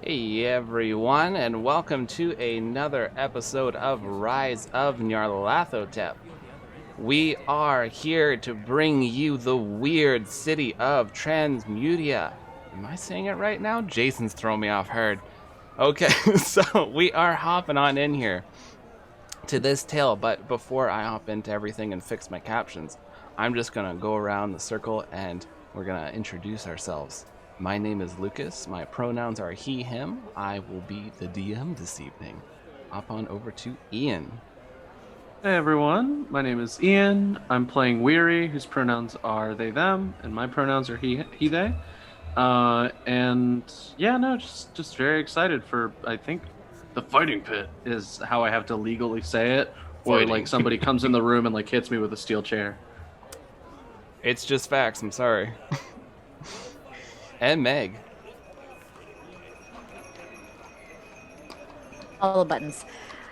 Hey everyone, and welcome to another episode of Rise of Nyarlathotep. We are here to bring you the weird city of Transmutia. Am I saying it right now? Jason's throwing me off hard. Okay, so we are hopping on in here to this tale, but before I hop into everything and fix my captions, I'm just gonna go around the circle and we're gonna introduce ourselves. My name is Lucas. My pronouns are he, him. I will be the DM this evening. Hop on over to Ian. Hey everyone, my name is Ian. I'm playing Weary, whose pronouns are they, them, and my pronouns are he, they. Just very excited for, I think, the fighting pit is how I have to legally say it, or Fighting. like somebody comes in the room and like hits me with a steel chair. It's just facts, I'm sorry. And Meg. All the buttons.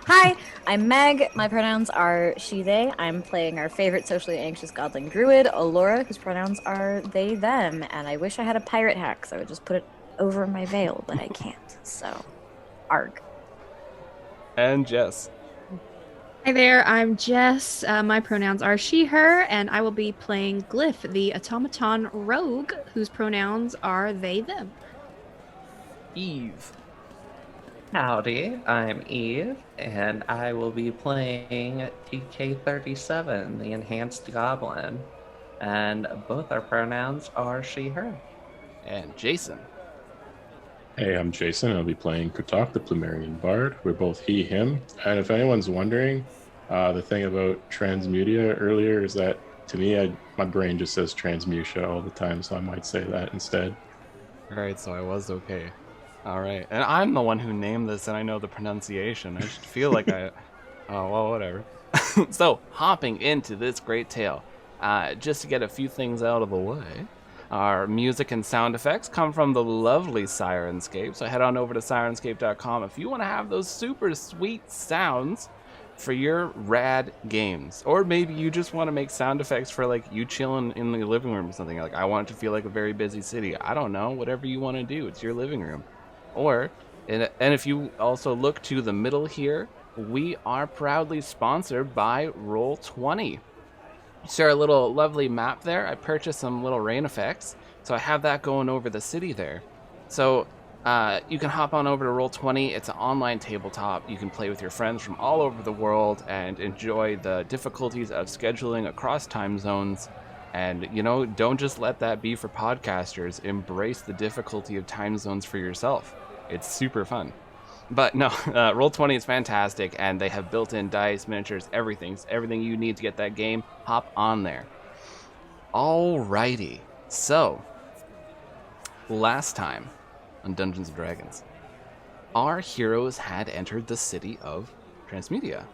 Hi, I'm Meg. My pronouns are she, they. I'm playing our favorite socially anxious godling druid, Allura, whose pronouns are they, them. And I wish I had a pirate hack, so I would just put it over my veil, but I can't. So, arg. And Jess. Hi there, I'm Jess. My pronouns are she, her, and I will be playing Glyph, the automaton rogue, whose pronouns are they, them. Eve. Howdy, I'm Eve, and I will be playing TK37, the Enhanced Goblin, and both our pronouns are she, her. And Jason. Hey, I'm Jason. I'll be playing Kutok, the Plumerian Bard. We're both he, him. And if anyone's wondering, the thing about Transmutia earlier is that, to me, my brain just says Transmutia all the time, so I might say that instead. Alright, so I was okay. Alright, and I'm the one who named this and I know the pronunciation. I just feel like oh, well, whatever. So, hopping into this great tale, just to get a few things out of the way. Our music and sound effects come from the lovely Sirenscape, so head on over to sirenscape.com if you want to have those super sweet sounds for your rad games. Or maybe you just want to make sound effects for like you chilling in the living room or something. Like, I want it to feel like a very busy city. I don't know, whatever you want to do, it's your living room. Or, and if you also look to the middle here, we are proudly sponsored by Roll20. See our little lovely map there? I purchased some little rain effects, so I have that going over the city there. So you can hop on over to Roll20. It's an online tabletop. You can play with your friends from all over the world and enjoy the difficulties of scheduling across time zones. And, you know, don't just let that be for podcasters. Embrace the difficulty of time zones for yourself. It's super fun. But no, Roll20 is fantastic, and they have built-in dice, miniatures, everything you need to get that game. Hop on there. Alrighty, so last time on Dungeons & Dragons, our heroes had entered the city of Transmutia.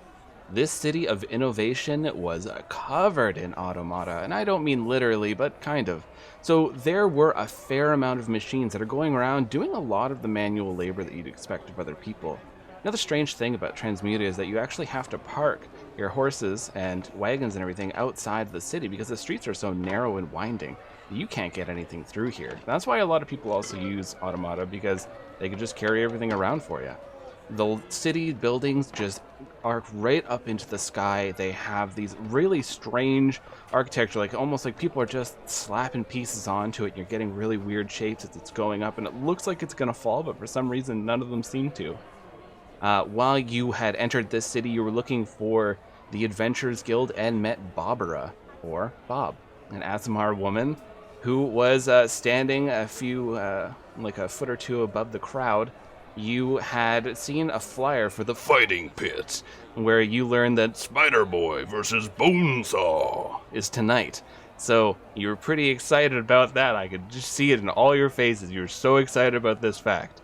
This city of innovation was covered in automata, and I don't mean literally, but kind of. So there were a fair amount of machines that are going around doing a lot of the manual labor that you'd expect of other people. Another strange thing about Transmutia is that you actually have to park your horses and wagons and everything outside the city because the streets are so narrow and winding. You can't get anything through here. That's why a lot of people also use automata, because they can just carry everything around for you. The city buildings just arc right up into the sky. They have these really strange architecture, like almost like people are just slapping pieces onto it. You're getting really weird shapes as it's going up, and it looks like it's going to fall, but for some reason none of them seem to. While you had entered this city, you were looking for the Adventurers Guild and met Barbara, or Bob, an Aasimar woman who was standing a few, like a foot or two above the crowd. You had seen a flyer for the fighting pit, where you learned that Spider Boy versus BONESAW is tonight. So you were pretty excited about that. I could just see it in all your faces. You were so excited about this fact.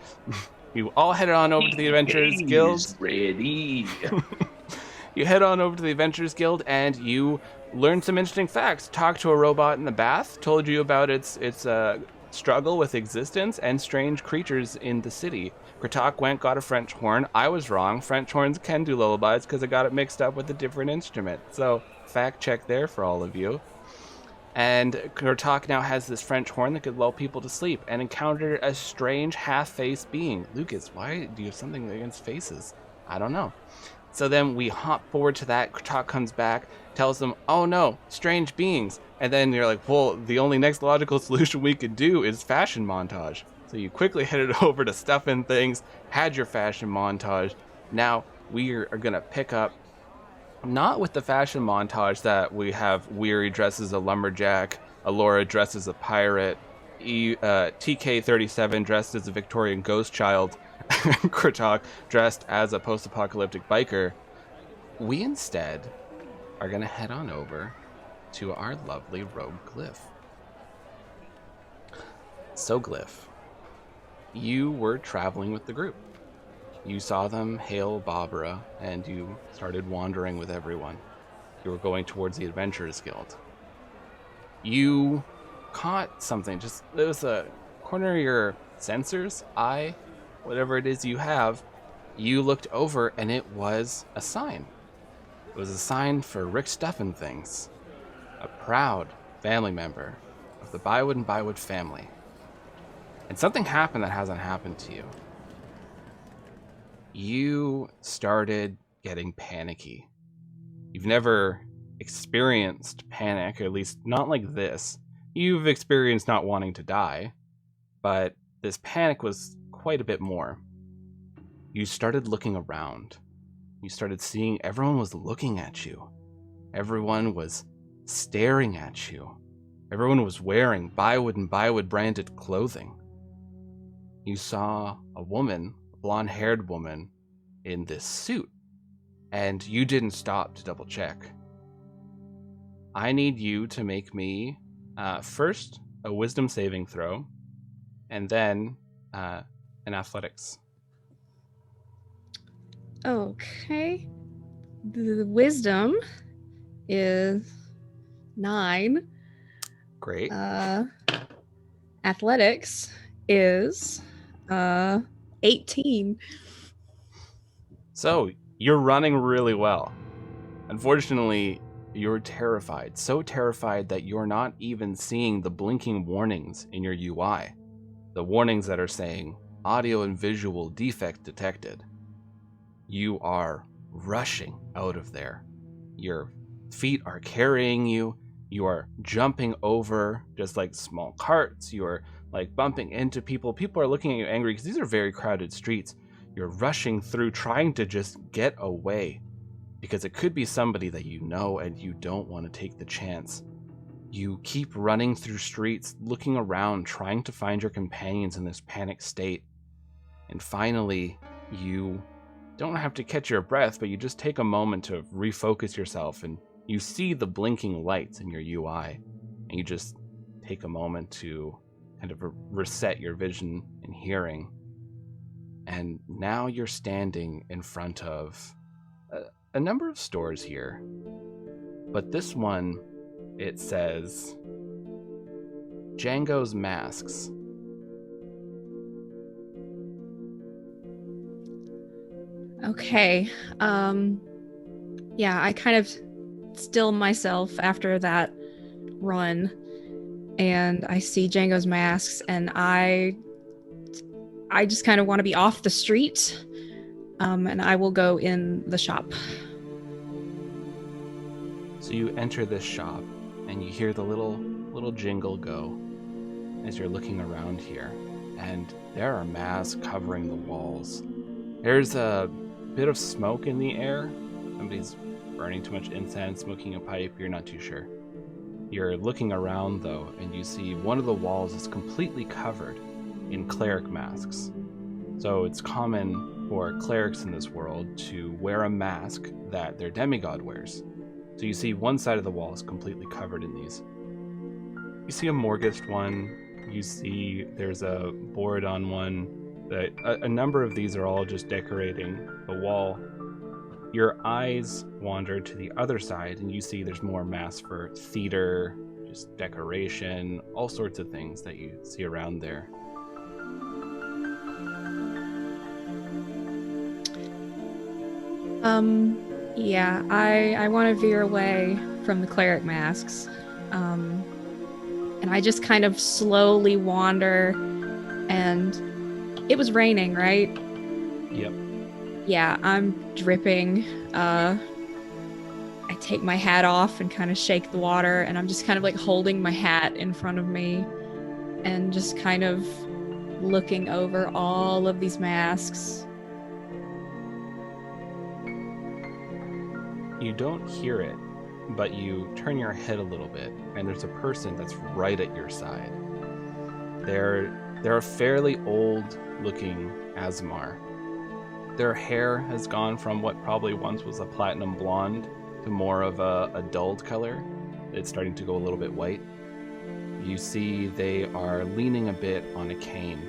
You all headed on over to the Adventurers Guild. Ready. You head on over to the Adventurers Guild and you learned some interesting facts. Talked to a robot in the bath, told you about its struggle with existence and strange creatures in the city. Kratok got a French horn. I was wrong. French horns can do lullabies because I got it mixed up with a different instrument. So, fact check there for all of you. And Kurtak now has this French horn that could lull people to sleep and encountered a strange half-faced being. Lucas, why do you have something against faces? I don't know. So then we hop forward to that. Kurtak comes back, tells them, oh no, strange beings. And then you're like, well, the only next logical solution we could do is fashion montage. So you quickly headed over to stuff in things, had your fashion montage. Now we are going to pick up, not with the fashion montage that we have Weary dressed as a lumberjack, Alora dressed as a pirate, TK37 dressed as a Victorian ghost child, Kurtak dressed as a post-apocalyptic biker. We instead are going to head on over to our lovely rogue Glyph. So Glyph, you were traveling with the group. You saw them hail Barbara, and you started wandering with everyone. You were going towards the Adventurers Guild. You caught something, it was a corner of your sensors, eye, whatever it is you have. You looked over, and it was a sign. It was a sign for Rick Stuffin' Things, a proud family member of the Bywood and Bywood family. And something happened that hasn't happened to you. You started getting panicky. You've never experienced panic, or at least not like this. You've experienced not wanting to die, but this panic was quite a bit more. You started looking around. You started seeing everyone was looking at you. Everyone was staring at you. Everyone was wearing Bywood and Bywood branded clothing. You saw a woman, blonde-haired woman in this suit, and you didn't stop to double check. I need you to make me first a wisdom saving throw, and then an athletics. Okay. The wisdom is 9. Great. Athletics is 18. So you're running really well. Unfortunately, you're terrified. So terrified that you're not even seeing the blinking warnings in your UI. The warnings that are saying audio and visual defect detected. You are rushing out of there. Your feet are carrying you. You are jumping over just like small carts. You are like bumping into people. People are looking at you angry because these are very crowded streets. You're rushing through trying to just get away because it could be somebody that you know and you don't want to take the chance. You keep running through streets, looking around, trying to find your companions in this panic state. And finally, you don't have to catch your breath, but you just take a moment to refocus yourself, and you see the blinking lights in your UI, and you just take a moment to kind of reset your vision and hearing. And now you're standing in front of a number of stores here, but this one, it says Django's Masks. Okay. Yeah, I kind of still myself after that run, and I see Django's Masks, and I just kind of want to be off the street, and I will go in the shop. So you enter this shop, and you hear the little jingle go as you're looking around here, and there are masks covering the walls. There's a bit of smoke in the air. Somebody's burning too much incense, smoking a pipe, you're not too sure. You're looking around though, and you see one of the walls is completely covered in cleric masks. So it's common for clerics in this world to wear a mask that their demigod wears. So you see one side of the wall is completely covered in these. You see a Morghast one, you see there's a board on one. A number of these are all just decorating the wall. Your eyes wander to the other side, and you see there's more masks for theater, just decoration, all sorts of things that you see around there. Yeah, I want to veer away from the cleric masks. And I just kind of slowly wander, and it was raining, right? Yep. Yeah, I'm dripping. I take my hat off and kind of shake the water, and I'm just kind of like holding my hat in front of me and just kind of looking over all of these masks. You don't hear it, but you turn your head a little bit, and there's a person that's right at your side. They're a fairly old-looking Asmar. Their hair has gone from what probably once was a platinum blonde to more of a dulled color. It's starting to go a little bit white. You see they are leaning a bit on a cane,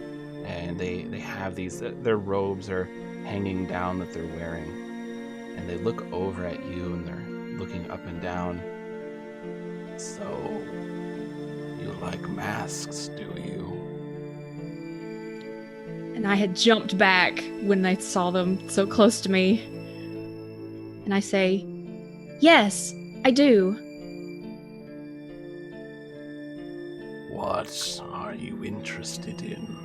and they have these, their robes are hanging down that they're wearing. And they look over at you, and they're looking up and down. So, you like masks, do you? And I had jumped back when I saw them so close to me. And I say, yes, I do. What are you interested in?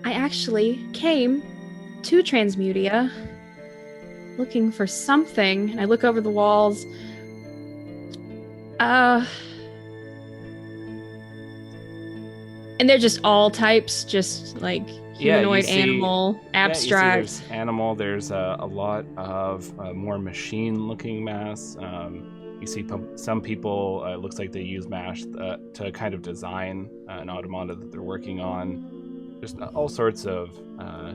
I actually came to Transmutia looking for something. And I look over the walls. And they're just all types, just like humanoid, animal, abstract. Yeah, you see there's animal, there's a lot of more machine-looking masks. You see some people, it looks like they use masks to kind of design an automata that they're working on. Just all sorts of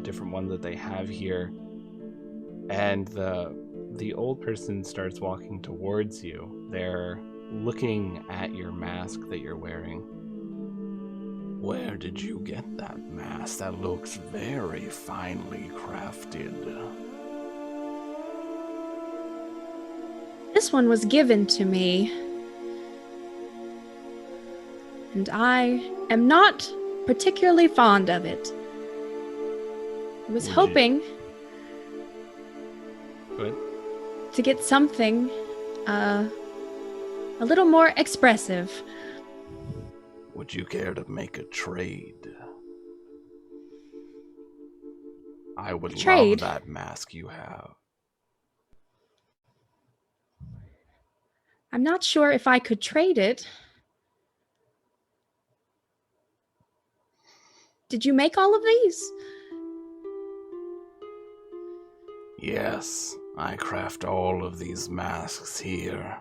different ones that they have here. And the old person starts walking towards you. They're looking at your mask that you're wearing. Where did you get that mask? That looks very finely crafted. This one was given to me. And I am not particularly fond of it. I was hoping to get something a little more expressive. Would you care to make a trade? I would love that mask you have. I'm not sure if I could trade it. Did you make all of these? Yes, I craft all of these masks here.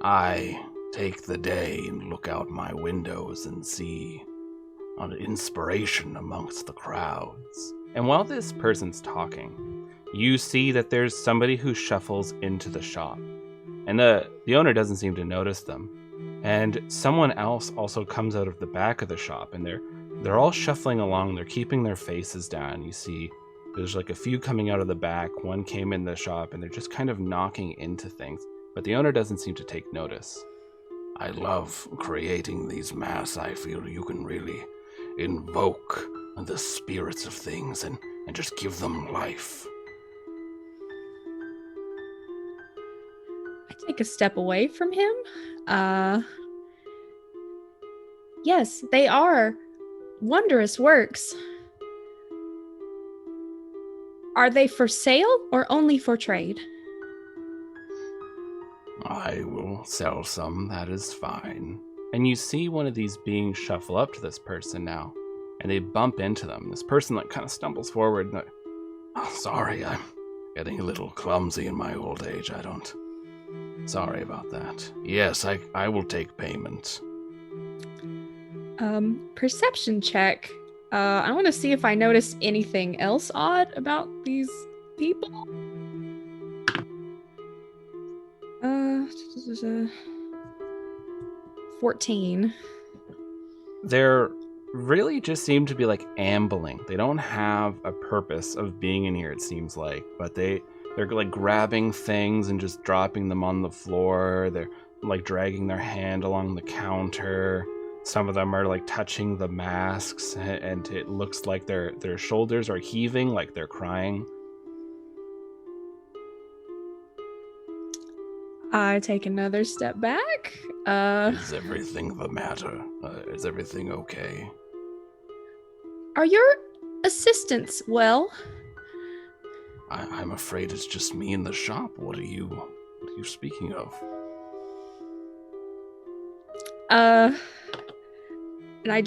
I take the day and look out my windows and see an inspiration amongst the crowds. And while this person's talking, you see that there's somebody who shuffles into the shop. And the owner doesn't seem to notice them. And someone else also comes out of the back of the shop, and they're all shuffling along. They're keeping their faces down. You see there's like a few coming out of the back. One came in the shop, and they're just kind of knocking into things. But the owner doesn't seem to take notice. I love creating these masks. I feel you can really invoke the spirits of things and just give them life. I take a step away from him. Yes, they are wondrous works. Are they for sale or only for trade? I will sell some, that is fine. And you see one of these beings shuffle up to this person now, and they bump into them. This person like kind of stumbles forward. And sorry, I'm getting a little clumsy in my old age. Sorry about that. Yes, I will take payment. Perception check. I want to see if I notice anything else odd about these people. 14. They're really just seem to be like ambling. They don't have a purpose of being in here, it seems like, but they're like grabbing things and just dropping them on the floor. They're like dragging their hand along the counter. Some of them are like touching the masks, and it looks like their shoulders are heaving, like they're crying. I take another step back. Is everything the matter? Is everything okay? Are your assistants well? I'm afraid it's just me in the shop. What are you speaking of? And I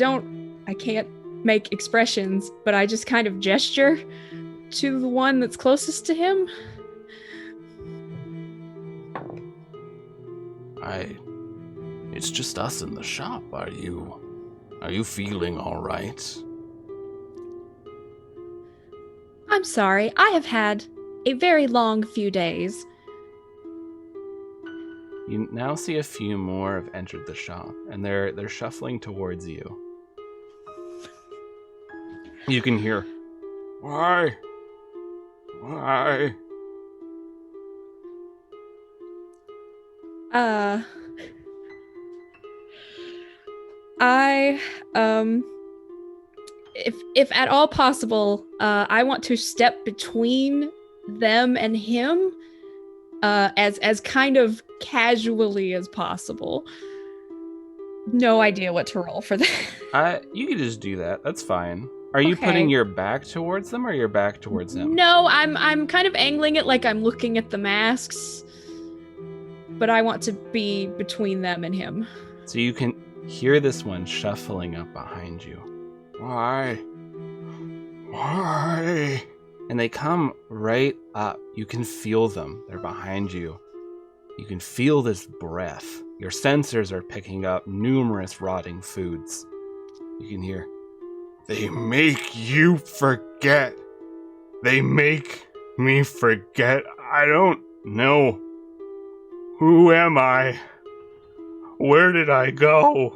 can't make expressions, but I just kind of gesture to the one that's closest to him. It's just us in the shop. Are you feeling all right? I'm sorry, I have had a very long few days. You now see a few more have entered the shop, and they're shuffling towards you. You can hear, "Why? Why?" I if at all possible, I want to step between them and him, as kind of casually as possible. No idea what to roll for that. You can just do that. That's fine. Are you Okay. putting your back towards them or your back towards them? No, I'm kind of angling it like I'm looking at the masks, but I want to be between them and him. So you can hear this one shuffling up behind you. Why? Why? And they come right up. You can feel them. They're behind you. You can feel this breath. Your sensors are picking up numerous rotting foods. You can hear, "They make you forget. They make me forget. I don't know. Who am I? Where did I go?"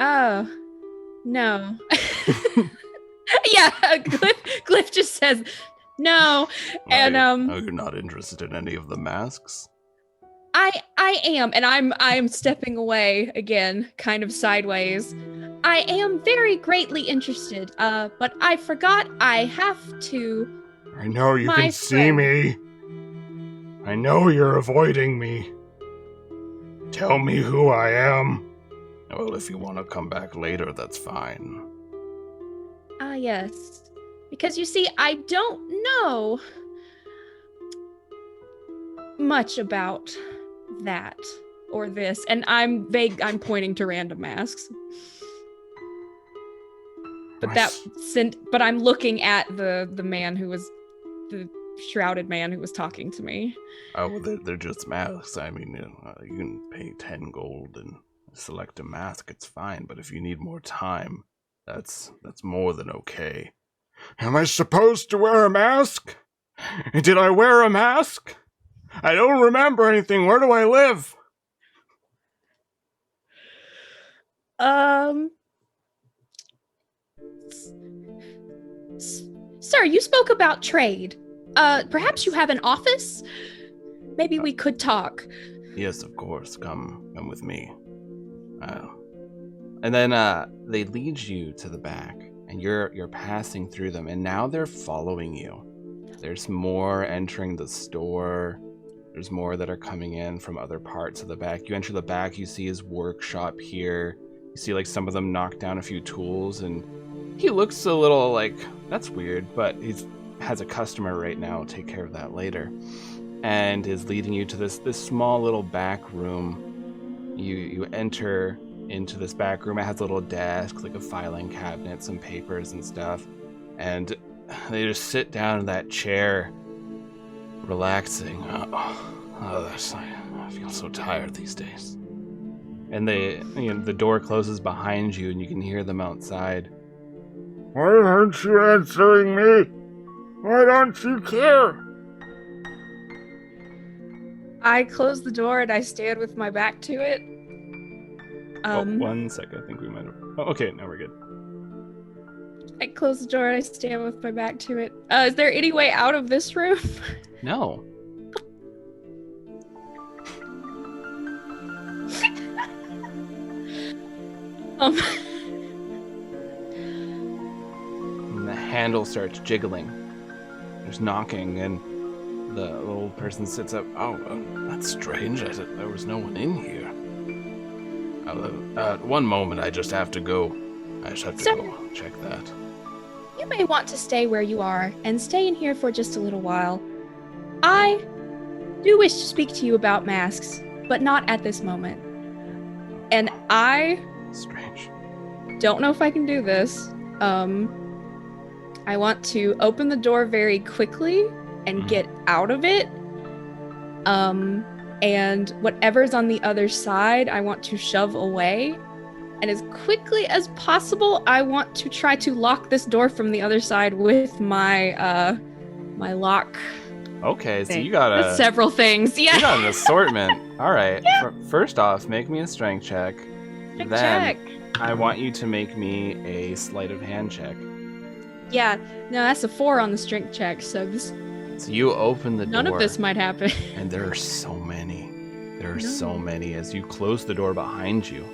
Oh, no. Yeah, Glyph just says no, and you're not interested in any of the masks? I am, and I'm stepping away again, kind of sideways. I am very greatly interested, but I forgot I have to. I know you My can see friend. me. I know you're avoiding me. Tell me who I am. Well, if you want to come back later, that's fine. Yes. Because you see, I don't know much about that or this, and I'm pointing to random masks. But but I'm looking at the man who was the shrouded man who was talking to me. Oh, well, they're just masks. I mean, you can pay 10 gold and select a mask. It's fine. But if you need more time, that's more than okay. Am I supposed to wear a mask? Did I wear a mask? I don't remember anything. Where do I live? Sir, you spoke about trade. Perhaps you have an office? Maybe we could talk. Yes, of course. Come with me. And then they lead you to the back, and you're passing through them, and now they're following you. There's more entering the store. There's more that are coming in from other parts of the back. You enter the back, you see his workshop here. You see like some of them knock down a few tools, and he looks a little like, that's weird, but he has a customer right now. Take care of that later. And is leading you to this small little back room. You enter into this back room. It has a little desk, like a filing cabinet, some papers and stuff. And they just sit down in that chair, relaxing. I feel so tired these days. And the door closes behind you, and you can hear them outside. Why aren't you answering me? Why don't you care? I close the door and I stand with my back to it. 1 second. I think we might have. Oh, okay, now we're good. I close the door and I stand with my back to it. Is there any way out of this room? No. Um. And the handle starts jiggling. There's knocking, and the old person sits up. Oh, that's strange. There was no one in here. One moment, I just have to go. I just have to Sir. go check that. You may want to stay where you are and stay in here for just a little while. I do wish to speak to you about masks, but not at this moment. And I Strange. don't know if I can do this. I want to open the door very quickly and get out of it. And whatever's on the other side, I want to shove away. And as quickly as possible, I want to try to lock this door from the other side with my my lock. Okay, so thing. you got That's several things. Yeah. You got an assortment. All right. First off, make me a strength check. Then Check. I want you to make me a sleight of hand check. Yeah. No, that's a 4 on the strength check. So this So you open the door. none of this might happen. And there are so many. There are so many. As you close the door behind you,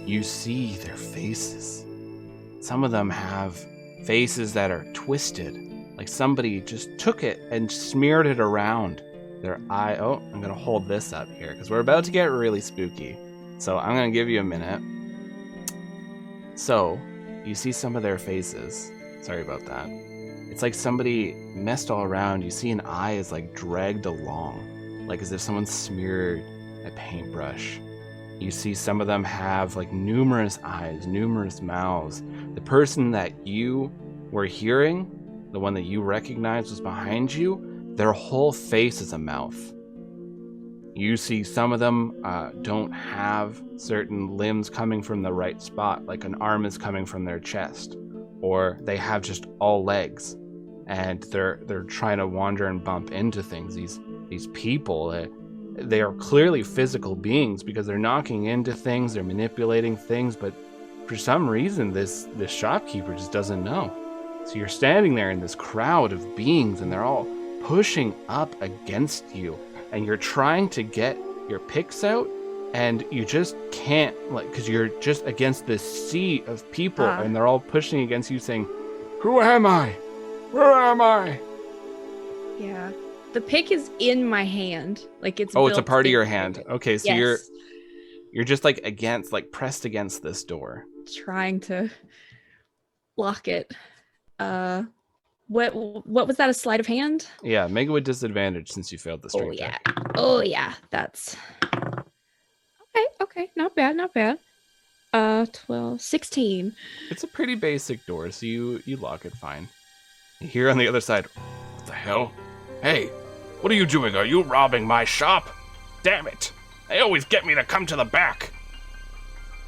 you see their faces. Some of them have faces that are twisted, like somebody just took it and smeared it around their eye. Oh, I'm going to hold this up here because we're about to get really spooky. So I'm going to give you a minute. So you see some of their faces. Sorry about that. It's like somebody messed all around. You see an eye is like dragged along, like as if someone smeared a paintbrush. You see some of them have like numerous eyes, numerous mouths. The person that you were hearing, the one that you recognized was behind you, their whole face is a mouth. You see some of them don't have certain limbs coming from the right spot, like an arm is coming from their chest, or they have just all legs, and they're trying to wander and bump into things. These people, they are clearly physical beings because they're knocking into things, they're manipulating things, but for some reason this shopkeeper just doesn't know. So you're standing there in this crowd of beings and they're all pushing up against you, and you're trying to get your picks out and you just can't, like, because you're just against this sea of people and they're all pushing against you saying, "Who am I? Where am I?" Yeah. The pick is in my hand. Like it's Oh, it's a built part of your in my hand. Okay, so Yes. you're just like against, like pressed against this door. Trying to lock it. What was that, a sleight of hand? Yeah, make it with disadvantage since you failed the Oh strength yeah. check. Oh yeah. That's okay. Not bad. 12, 16. It's a pretty basic door, so you lock it fine. You hear on the other side, "What the hell? Hey, what are you doing? Are you robbing my shop? Damn it! They always get me to come to the back."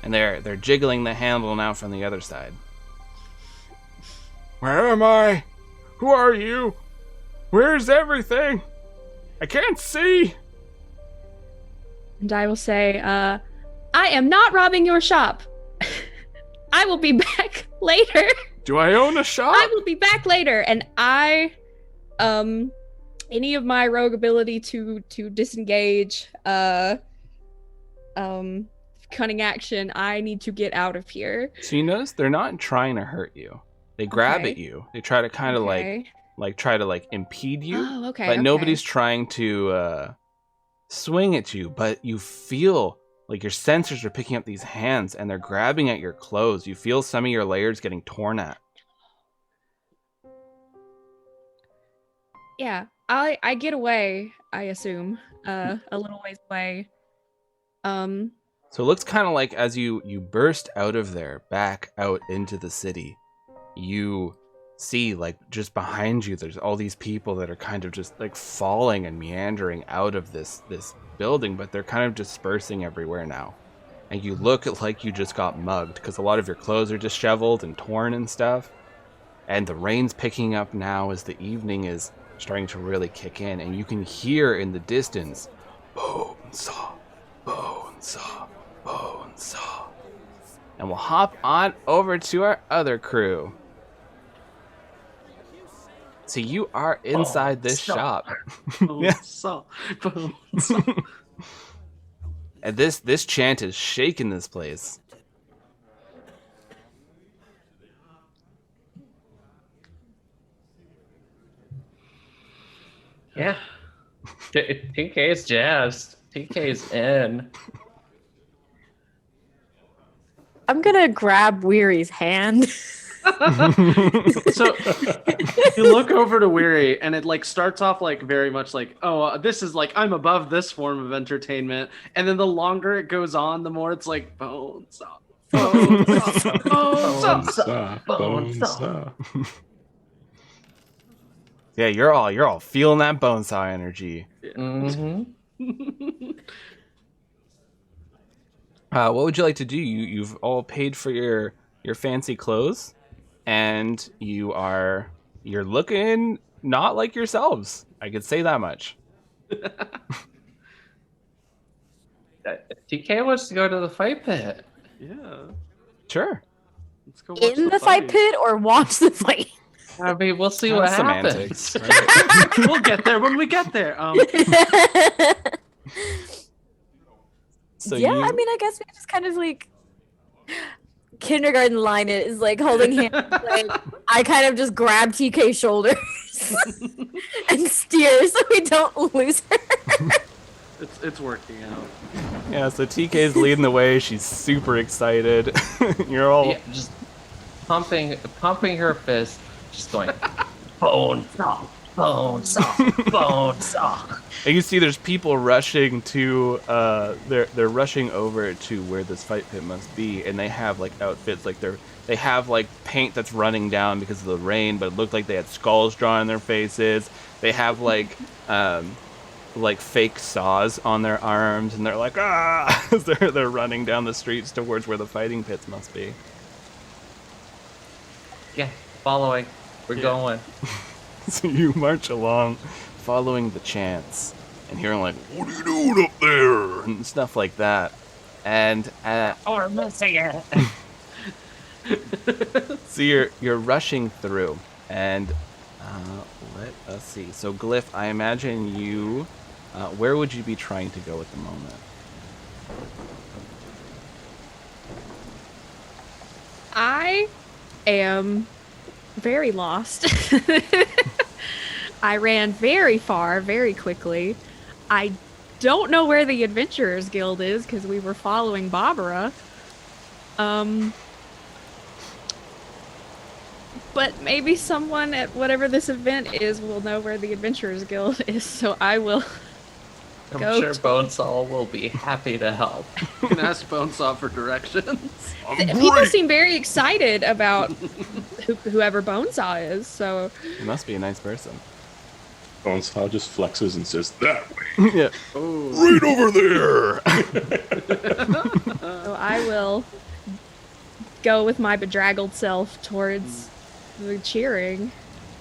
And they're jiggling the handle now from the other side. "Where am I? Who are you? Where's everything? I can't see." And I will say, I am not robbing your shop. I will be back later. "Do I own a shop?" I will be back later. And I, any of my rogue ability to disengage, cunning action, I need to get out of here. So you notice they're not trying to hurt you. They grab at you. They try to kind of like try to like impede you. Oh, okay. But nobody's trying to swing at you. But you feel like your sensors are picking up these hands and they're grabbing at your clothes. You feel some of your layers getting torn at. Yeah, I get away, I assume, a little ways away. So it looks kind of like as you burst out of there, back out into the city, you see like just behind you, there's all these people that are kind of just like falling and meandering out of this building, but they're kind of dispersing everywhere now. And you look like you just got mugged because a lot of your clothes are disheveled and torn and stuff. And the rain's picking up now as the evening is starting to really kick in, and you can hear in the distance, "BONESAW, BONESAW, BONESAW." And we'll hop on over to our other crew. So you are inside this shop. BONESAW, BONESAW. And this chant is shaking this place. Yeah. TK's jazzed. TK's in. I'm gonna grab Weary's hand. So you look over to Weary, and it like starts off like very much like, oh, this is like I'm above this form of entertainment, and then the longer it goes on, the more it's like BONESAW, BONESAW, BONESAW. Yeah, you're all feeling that BONESAW energy. Mm-hmm. What would you like to do? You've all paid for your fancy clothes, and you're looking not like yourselves. I could say that much. TK wants to go to the fight pit. Yeah, Sure. let's go watch In the fight pit or watch the fight? I mean, we'll see what Semantics, happens. right? We'll get there when we get there. So yeah, you, I mean, I guess we just kind of like kindergarten line it is like holding hands. Like, I kind of just grab TK's shoulders and steer so we don't lose her. It's working out. yeah. So TK's leading the way. She's super excited. You're all Yeah, just pumping her fist, just going, BONESAW, BONESAW, BONESAW. And you see there's people rushing to they're rushing over to where this fight pit must be, and they have like outfits like they have like paint that's running down because of the rain, but it looked like they had skulls drawn on their faces. They have like fake saws on their arms, and they're like as they're running down the streets towards where the fighting pits must be. Yeah, following. We're going. So you march along, following the chants, and hearing like, "What are you doing up there?" and stuff like that. And We're missing it. so you're rushing through, and let us see. So Glyph, I imagine you. Where would you be trying to go at the moment? I am very lost. I ran very far, very quickly. I don't know where the Adventurers Guild is because we were following Barbara. But maybe someone at whatever this event is will know where the Adventurers Guild is, so I will I'm go sure to- BONESAW will be happy to help. You can ask BONESAW for directions. People seem very excited about whoever BONESAW is, so You must be a nice person. BONESAW just flexes and says, that way. Yeah. Oh, Right over there. so I will go with my bedraggled self towards the cheering.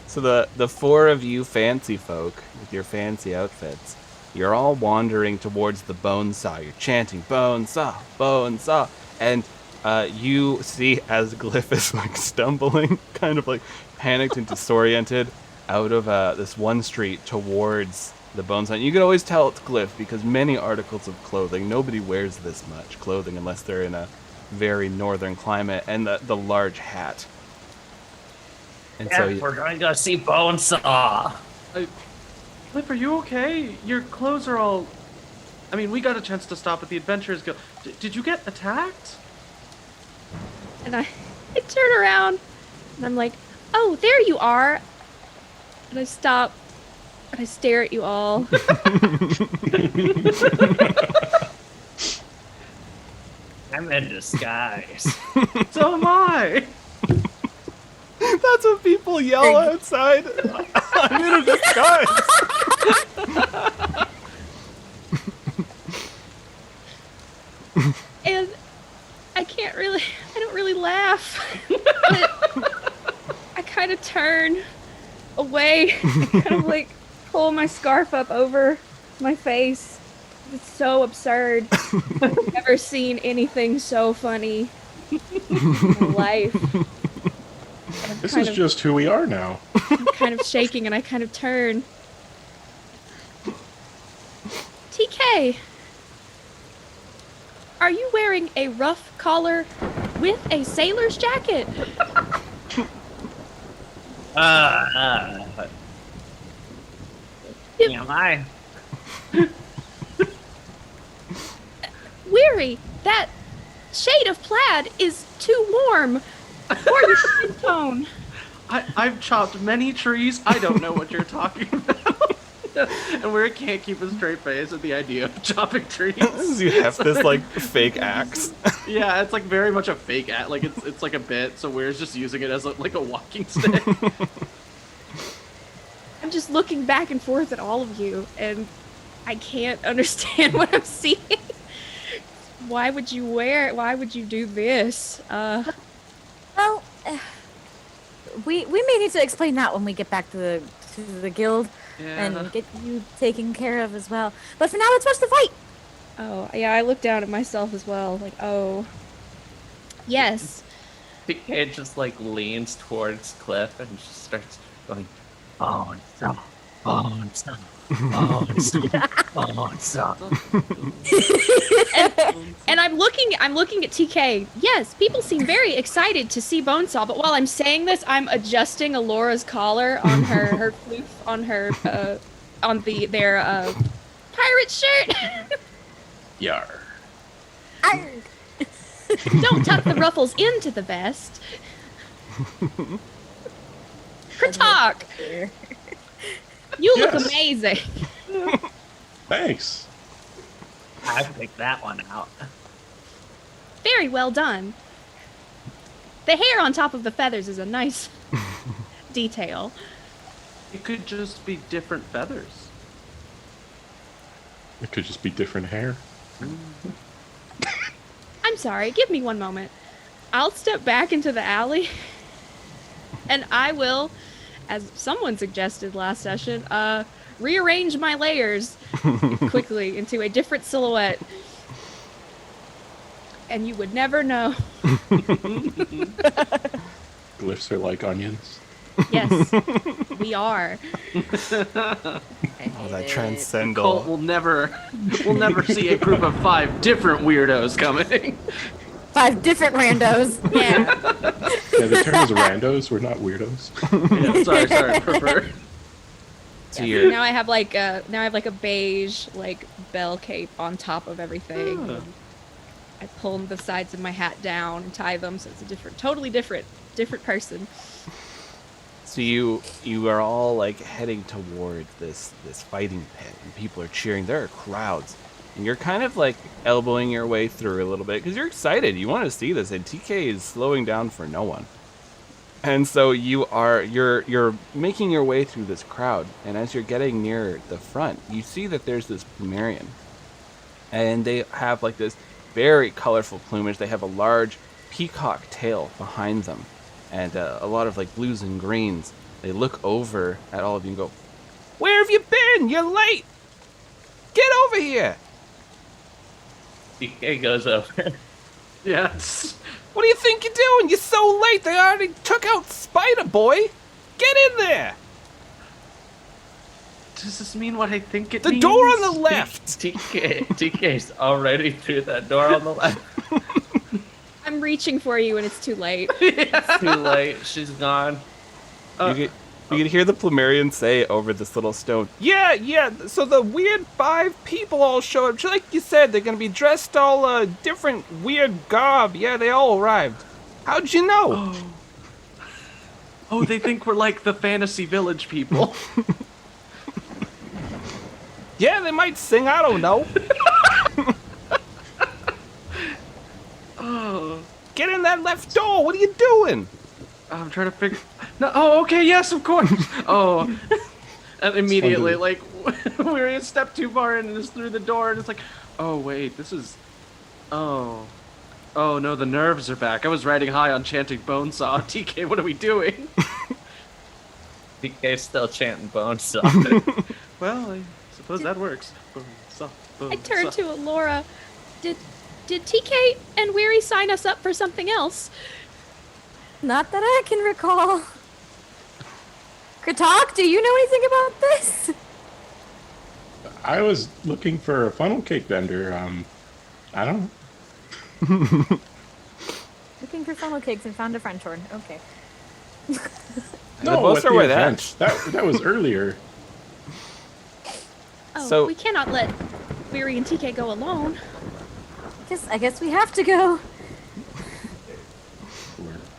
So the four of you fancy folk with your fancy outfits, you're all wandering towards the BONESAW. You're chanting BONESAW, BONESAW, and you see as Glyph is like stumbling, kind of like panicked and disoriented, out of this one street towards the BONESAW. You can always tell it's Glyph because many articles of clothing, nobody wears this much clothing unless they're in a very northern climate, and the large hat. And so We're going to go see BONESAW. Cliff, are you okay? Your clothes are all... I mean, we got a chance to stop at the Adventurers Guild. Did you get attacked? And I turn around and I'm like, oh, there you are. And I stop and I stare at you all. I'm in disguise. So am I. that's what people yell outside. I'm in a disguise. And I don't really laugh. But I kind of turn away, kind of like pull my scarf up over my face. It's so absurd. I've never seen anything so funny in my life. And I'm This kind is of- just who we are now. I'm kind of shaking and I kind of turn. TK, are you wearing a rough collar with a sailor's jacket? Am I? Weary, that shade of plaid is too warm for your skin tone. I've chopped many trees. I don't know what you're talking about. And Weary can't keep a straight face at the idea of chopping trees. You have this like fake axe. Yeah, it's like very much a fake act. Like it's like a bit. So Weir's just using it as like a walking stick. I'm just looking back and forth at all of you, and I can't understand what I'm seeing. Why would you do this? Well, we may need to explain that when we get back to the guild and get you taken care of as well. But for now, let's watch the fight. Oh, yeah, I look down at myself as well, like, oh. Yes. PK just like leans towards Cliff and just starts going, BONESAW, BONESAW, BONESAW, BONESAW. And I'm looking at TK. Yes, people seem very excited to see BONESAW, but while I'm saying this, I'm adjusting Alora's collar on her floof on her on their pirate shirt. Yar. Arrgh. Don't tuck the ruffles into the vest. Kratok, you look Yes. amazing. Thanks. I picked that one out. Very well done. The hair on top of the feathers is a nice detail. It could just be different feathers. It could just be different hair. I'm sorry, give me one moment. I'll step back into the alley and I will, as someone suggested last session, rearrange my layers quickly into a different silhouette. And you would never know. Glyphs are like onions. Yes, we are. Oh, that transcendal. Colt will never see a group of 5 different weirdos coming. 5 different randos. Yeah. Yeah, the term is randos. We're not weirdos. Yeah, sorry, prefer. So you're, Now I have like a beige like bell cape on top of everything. Oh. I pull the sides of my hat down and tie them so it's a totally different person. so you are all like heading toward this fighting pit, and people are cheering. There are crowds, and you're kind of like elbowing your way through a little bit because you're excited. You want to see this, and TK is slowing down for no one. And so you're making your way through this crowd, and as you're getting near the front, you see that there's this Plumerian, and they have like this very colorful plumage. They have a large peacock tail behind them, and a lot of like blues and greens. They look over at all of you and go, "Where have you been? You're late. Get over here." PK goes over. Yeah. it's- What do you think you're doing? You're so late. They already took out Spider Boy. Get in there. Does this mean what I think it The means? door on the left. TK's already through that door on the left. I'm reaching for you and it's too late. Too late. She's gone. You could hear the Plumerian say over this little stone, Yeah, so the weird 5 people all show up. Just like you said, they're going to be dressed all different weird garb. Yeah, they all arrived. How'd you know? Oh, they think we're like the fantasy village people. Yeah, they might sing, I don't know. Oh, Get in that left door. What are you doing? I'm trying to figure. No. Oh, okay. Yes, of course. Oh, and immediately, like, we're a step too far in and it's through the door, and it's like, oh wait, this is. Oh no, the nerves are back. I was riding high on chanting BONESAW. TK, what are we doing? TK's still chanting BONESAW. Well, I suppose that works. BONESAW, I turn BONESAW. to Alora. Did TK and Weary sign us up for something else? Not that I can recall. Kratok, do you know anything about this? I was looking for a funnel cake vendor. I don't know. Looking for funnel cakes and found a French horn. Okay. The both at are the with event. That was earlier. Oh, So- we cannot let Weary and TK go alone. I guess we have to go.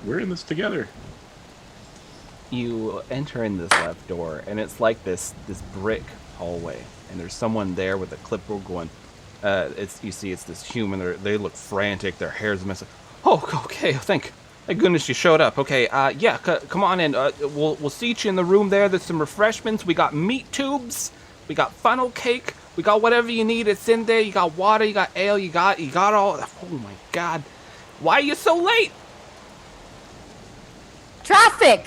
We're in this together. You enter in this left door, and it's like this brick hallway, and there's someone there with a clipboard going. You see, it's this human. They look frantic. Their hair's messy. Oh, okay. Thank goodness you showed up. Okay, yeah, come on in. We'll seat you in the room there. There's some refreshments. We got meat tubes. We got funnel cake. We got whatever you need. It's in there. You got water. You got ale. You got all. Oh my God, why are you so late? Traffic.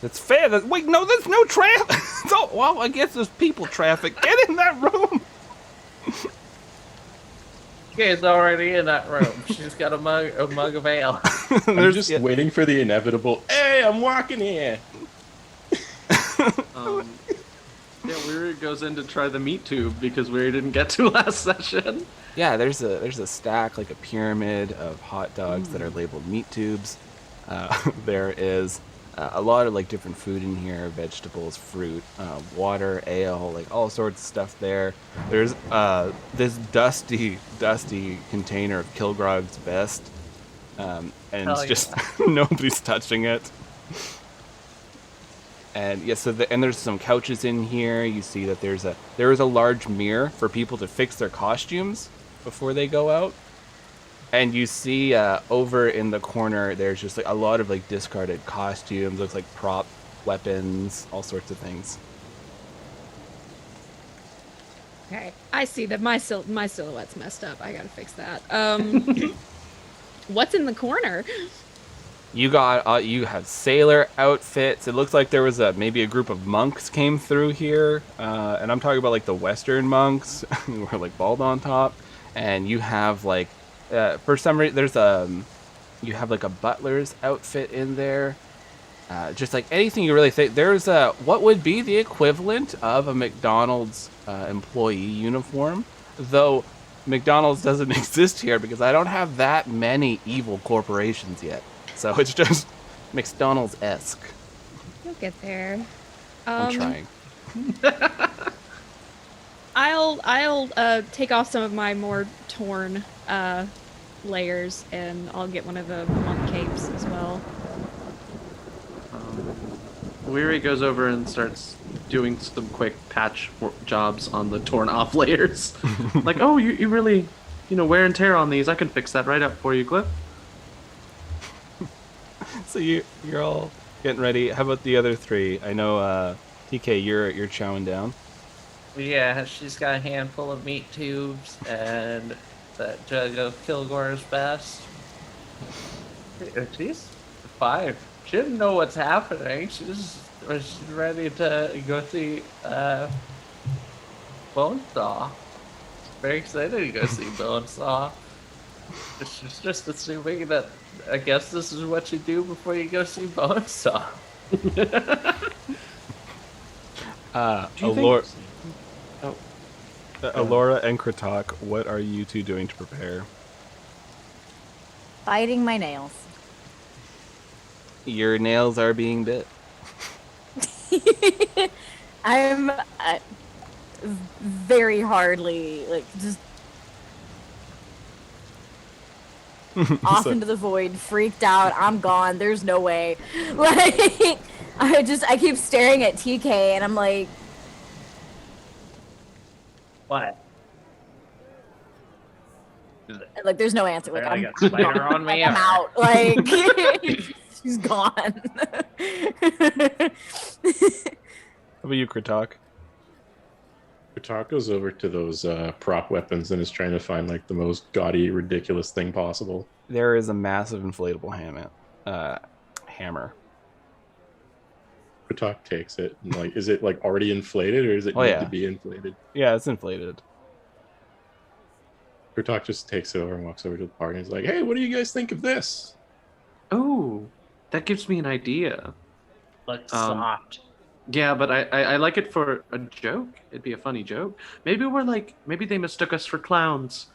That's fair. Wait, no, there's no traffic. Oh, well, I guess there's people traffic. Get in that room. She's already in that room. She's got a mug of ale. I'm just waiting for the inevitable. Hey, I'm walking here. Yeah, Weary goes in to try the meat tube because Weary didn't get to last session. Yeah, there's a stack, like a pyramid of hot dogs that are labeled meat tubes. There is a lot of like different food in here, vegetables, fruit, water, ale, like all sorts of stuff there. There's this dusty container of Kilgrog's best, and it's just nobody's touching it. And yeah, and there's some couches in here. You see that there is a large mirror for people to fix their costumes before they go out. And you see over in the corner, there's just like a lot of like discarded costumes, looks like prop weapons, all sorts of things. Okay, I see that my silhouette's messed up. I gotta fix that. What's in the corner? You got you have sailor outfits. It looks like there was maybe a group of monks came through here, and I'm talking about like the Western monks who were like bald on top. And you have like for some reason there's you have like a butler's outfit in there. Just like anything you really think. There's what would be the equivalent of a McDonald's employee uniform, though McDonald's doesn't exist here because I don't have that many evil corporations yet. So it's just McDonald's-esque. You'll get there. I'm trying. I'll take off some of my more torn layers, and I'll get one of the monk capes as well. Weary goes over and starts doing some quick patch jobs on the torn off layers. Like, oh, you really, wear and tear on these. I can fix that right up for you, Cliff. So you're all getting ready. How about the other three? I know TK, you're chowing down. Yeah, she's got a handful of meat tubes and that jug of Kilgore's best. She's 5. She didn't know what's happening. She's ready to go see BONESAW. Very excited to go see BONESAW. She's just assuming that, I guess this is what you do before you go see BONESAW. Alora and Kratok, what are you two doing to prepare? Biting my nails. Your nails are being bit. I'm very hardly just off into the void, freaked out. I'm gone. There's no way. Like I keep staring at TK and I'm like, What? like there's no answer. Like I I'm got spider on me. I'm out. Like she's gone. How about you, Kratok? Kratok goes over to those prop weapons and is trying to find like the most gaudy, ridiculous thing possible. There is a massive inflatable hammer. Kratok takes it and like, is it like already inflated or is it need to be inflated? Yeah, it's inflated. Kratok just takes it over and walks over to the party and is like, "Hey, what do you guys think of this?" Oh, that gives me an idea. Looks soft. Yeah, but I like it for a joke. It'd be a funny joke. Maybe they mistook us for clowns,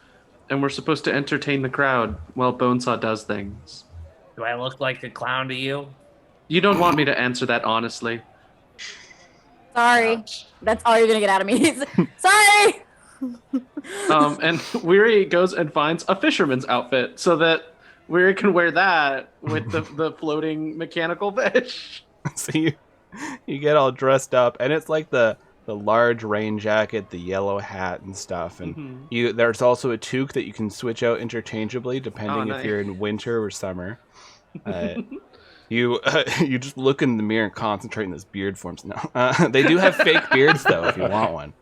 and we're supposed to entertain the crowd while BONESAW does things. Do I look like a clown to you? You don't want me to answer that honestly. Sorry. Ouch. That's all you're gonna get out of me. Sorry. And Weary goes and finds a fisherman's outfit so that Weary can wear that with the floating mechanical fish. So you get all dressed up, and it's like the large rain jacket, the yellow hat, and stuff. And there's also a toque that you can switch out interchangeably depending if you're in winter or summer. You just look in the mirror and concentrate on this beard forms. No, they do have fake beards though if you want one.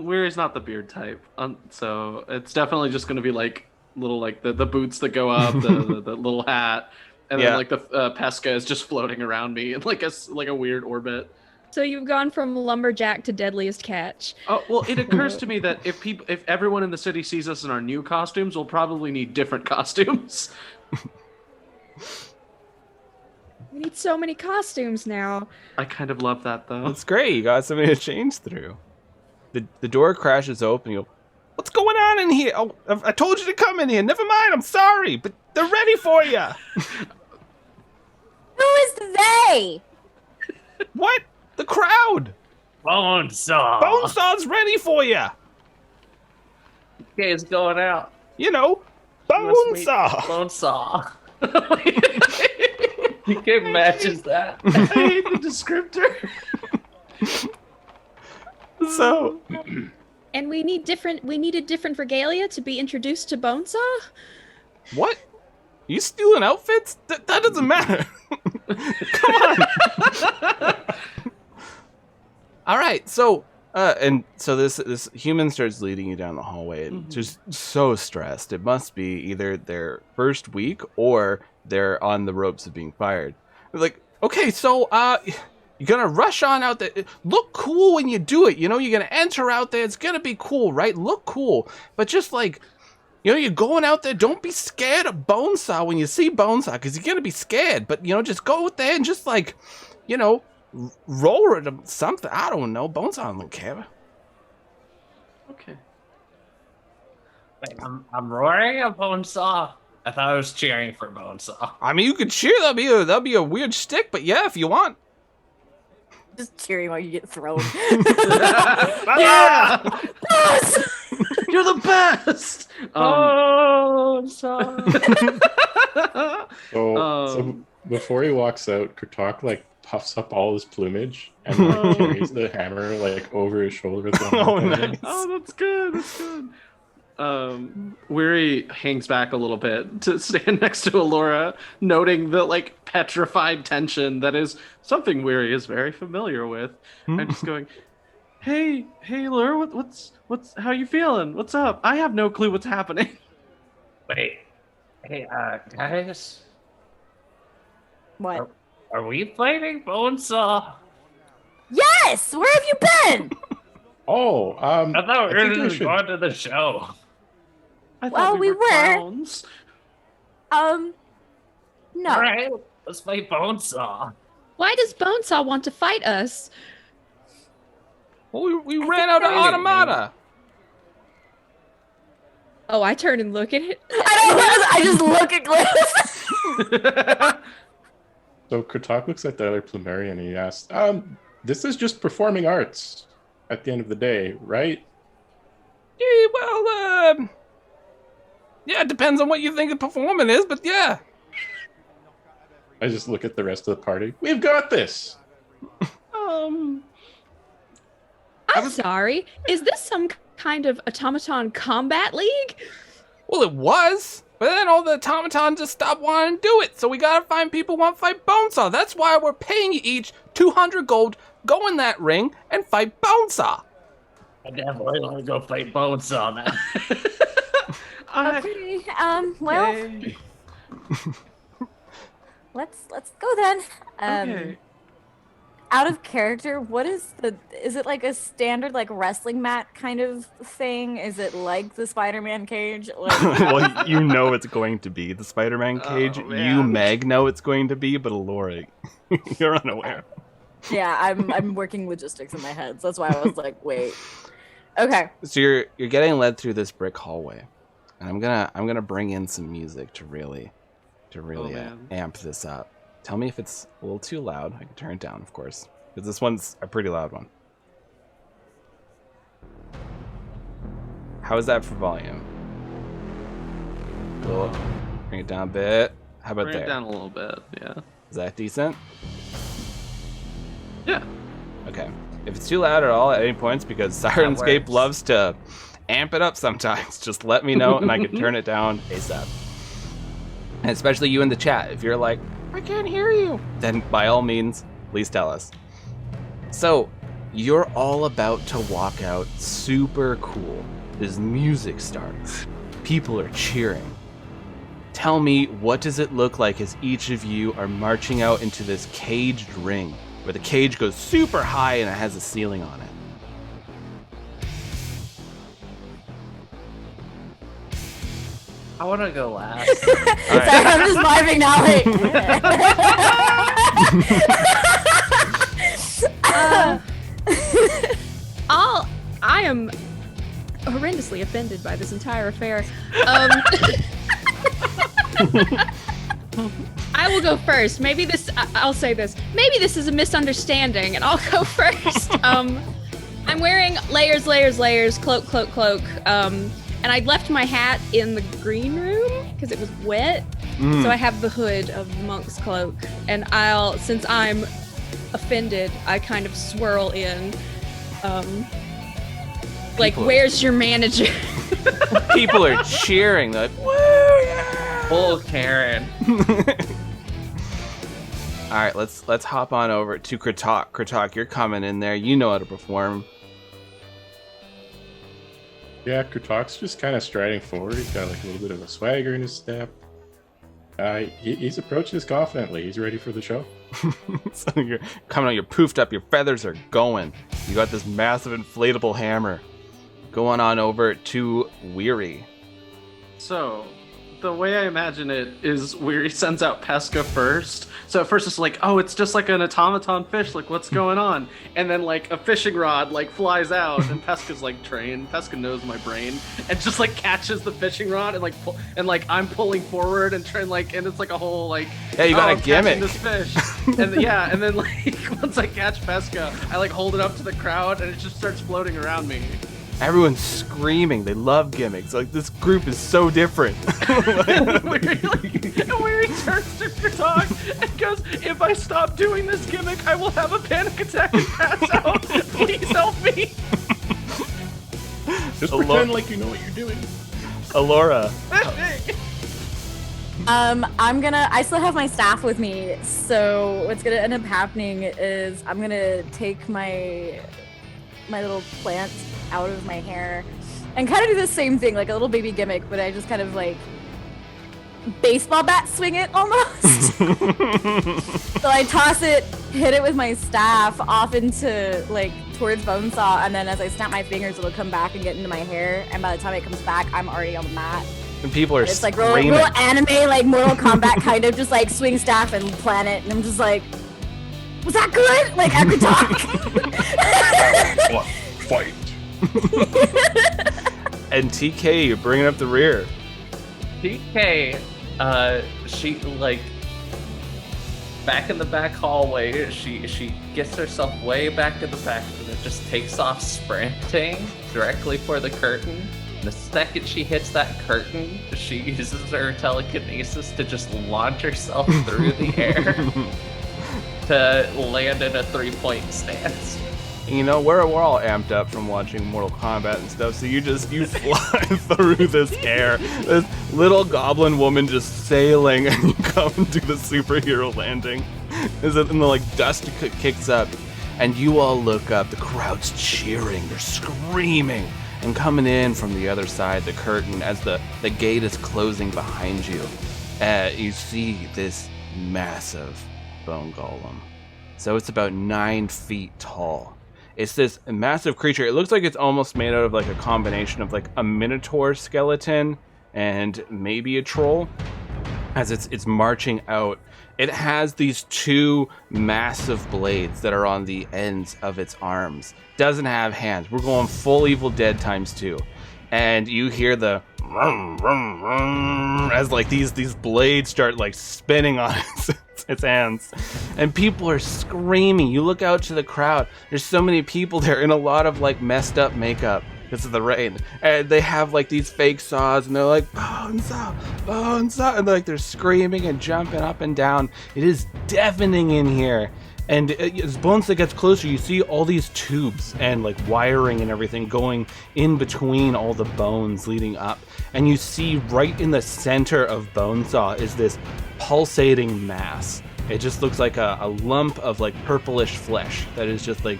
Weary's not the beard type, so it's definitely just going to be like little like the boots that go up, the little hat, and then like the pesca is just floating around me in like a weird orbit. So you've gone from lumberjack to deadliest catch. Oh well, it occurs to me that if everyone in the city sees us in our new costumes, we'll probably need different costumes. We need so many costumes now. I kind of love that though. That's great. You got something to change through. The door crashes open. You go, what's going on in here? Oh, I told you to come in here. Never mind. I'm sorry, but they're ready for you. Who is they? What? The crowd. Bonesaw. Bonesaw's ready for you. Okay, it's going out. You know, Bonesaw. Bonesaw. You can matches that. I hate the descriptor. So, And we needed different regalia to be introduced to Bonesaw? what? You stealing outfits? That doesn't matter. Come on. All right, so this human starts leading you down the hallway, and just so stressed. It must be either their first week or they're on the ropes of being fired. They're like, okay, so you're gonna rush on out there. Look cool when you do it. You know, you're gonna enter out there. It's gonna be cool, right? Look cool, but just like, you know, you're going out there. Don't be scared of Bonesaw when you see Bonesaw, because you're gonna be scared. But you know, just go out there and just like, you know, roll it or something. I don't know. Bonesaw don't care. Okay. Wait, I'm roaring at Bonesaw. I thought I was cheering for Bonesaw. I mean, you could cheer. That'd be a weird stick, but yeah, if you want. Just cheering while you get thrown. Yeah! You're the best. So before he walks out, Kurtok like puffs up all his plumage and like carries the hammer like over his shoulder. Oh, nice. Oh, that's good. That's good. Weary hangs back a little bit to stand next to Allura, noting the like petrified tension that is something Weary is very familiar with, and just going, "Hey, Allura, what's how you feeling? What's up? I have no clue what's happening." Wait, hey, guys, What? are we fighting Bonesaw? Yes! Where have you been? Oh, I thought we think were we just should- going to the show. I Well, thought we were were. clowns. No. All right, let's fight Bonesaw. Why does Bonesaw want to fight us? Well, we ran out of there is- automata. Oh, I turn and look at it. I just look at Glyph. So Kurtok looks at the other Plumerian and he asks, this is just performing arts at the end of the day, right? Yeah, well, yeah, it depends on what you think the performance is, but yeah. I just look at the rest of the party. We've got this. I'm sorry. Is this some kind of automaton combat league? Well, it was, but then all the automatons just stopped wanting to do it, so we gotta find people who want to fight Bonesaw. That's why we're paying you each 200 gold, go in that ring, and fight Bonesaw. I definitely want to go fight Bonesaw now. Okay. Well, Okay. let's go then. Okay. Out of character, what is it like a standard like wrestling mat kind of thing? Is it like the Spider-Man cage? Like, Well, you know it's going to be the Spider-Man cage. Oh, You, man. Meg, know it's going to be, but Allura, you're unaware. yeah, I'm working logistics in my head, so that's why I was like, wait. Okay. So you're getting led through this brick hallway, and I'm gonna bring in some music to really man. amp this up. Tell me if it's a little too loud. I can turn it down, of course. because this one's a pretty loud one. How is that for volume? Cool. Bring it down a bit. How about Bring there? it down a little bit, yeah. Is that decent? Yeah. Okay. If it's too loud at all at any points, because Sirenscape works. loves to amp it up sometimes, just let me know and I can turn it down ASAP. And especially you in the chat, if you're like, I can't hear you, then by all means, please tell us. So, you're all about to walk out super cool. This music starts. People are cheering. Tell me, what does it look like as each of you are marching out into this caged ring, where the cage goes super high and it has a ceiling on it? I want to go last. All right. Sorry, I'm just vibing now. I am horrendously offended by this entire affair. I will go first. Maybe this, I'll say this. Maybe this is a misunderstanding, and I'll go first. I'm wearing layers, cloak. And I left my hat in the green room because it was wet. So I have the hood of the monk's cloak. And since I'm offended, I kind of swirl in. Like, where's your manager? People are cheering. They're like, woo, yeah! Full Karen. All right, let's hop on over to Kratok. Kratok, you're coming in there. You know how to perform. Yeah, Kurtok's just kind of striding forward. He's got like a little bit of a swagger in his step. He's approaching this confidently. He's ready for the show. So you're coming out, you're poofed up, your feathers are going. You got this massive inflatable hammer. Going on over to Weary. So, the way I imagine it is Weary sends out Pesca first. So at first it's like, oh, it's just like an automaton fish, like what's going on? And then like a fishing rod like flies out and Pesca's like trained. Pesca knows my brain and just like catches the fishing rod and like I'm pulling forward and trying like, and it's like a whole like, Yeah, you got a I'm catching gimmick. this fish. And yeah, and then like once I catch Pesca, I like hold it up to the crowd and it just starts floating around me. Everyone's screaming. They love gimmicks. Like, this group is so different. And Weary turns to Kratok and goes, if I stop doing this gimmick, I will have a panic attack and pass out. Please help me. Just pretend like you know what you're doing. Alora. I still have my staff with me, so what's gonna end up happening is I'm gonna take my little plant out of my hair and kind of do the same thing, like a little baby gimmick, but I just kind of like baseball bat swing it almost. So I toss it, hit it with my staff off into like towards BONESAW, and then as I snap my fingers, it'll come back and get into my hair, and by the time it comes back, I'm already on the mat. And people are It's like screaming. real anime, like Mortal Kombat kind of, just like swing staff and plant it, and I'm just like, was that good? Like I could talk. Fight. And TK, you're bringing up the rear. TK, she like back in the back hallway. She gets herself way back in the back and then just takes off sprinting directly for the curtain. The second she hits that curtain, she uses her telekinesis to just launch herself through the air to land in a 3-point stance. You know, we're all amped up from watching Mortal Kombat and stuff, so you fly through this air. This little goblin woman just sailing, and you come and do the superhero landing. And the like dust kicks up, and you all look up. The crowd's cheering, they're screaming, and coming in from the other side, the curtain, as the gate is closing behind you, you see this massive bone golem. So it's about 9 feet tall. It's this massive creature. It looks like it's almost made out of like a combination of like a minotaur skeleton and maybe a troll. As it's marching out, it has these 2 massive blades that are on the ends of its arms. Doesn't have hands. We're going full Evil Dead times 2. And you hear the as like these blades start like spinning on its its hands. And people are screaming. You look out to the crowd. There's so many people there in a lot of like messed up makeup because of the rain. And they have like these fake saws and they're like, BONESAW, BONESAW. And like they're screaming and jumping up and down. It is deafening in here. And as BONESAW gets closer, you see all these tubes and like wiring and everything going in between all the bones leading up. And you see right in the center of BONESAW is this pulsating mass. It just looks like a lump of like purplish flesh that is just like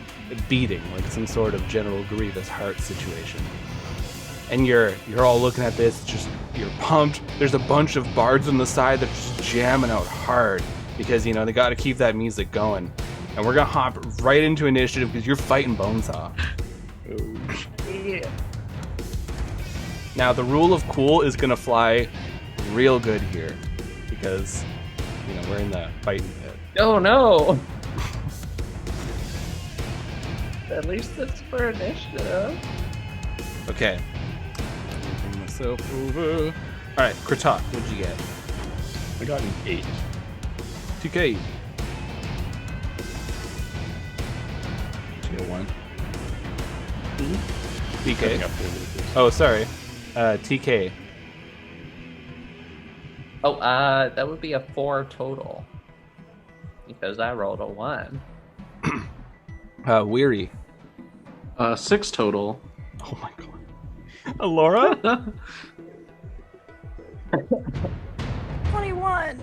beating, like some sort of General Grievous heart situation. And you're all looking at this, just you're pumped. There's a bunch of bards on the side that are just jamming out hard. Because, you know, they got to keep that music going. And we're going to hop right into initiative because you're fighting BONESAW. Oh, yeah. Now, the rule of cool is going to fly real good here. Because, you know, we're in the fighting pit. Oh, no. At least it's for initiative. Okay. Bring myself over. All right, Kratok, what'd you get? I got an 8. TK. Did you get 1? TK. Oh, sorry. TK. Oh, that would be a 4 total. Because I rolled a 1. Weary. 6 total. Oh my god. Alora? 21.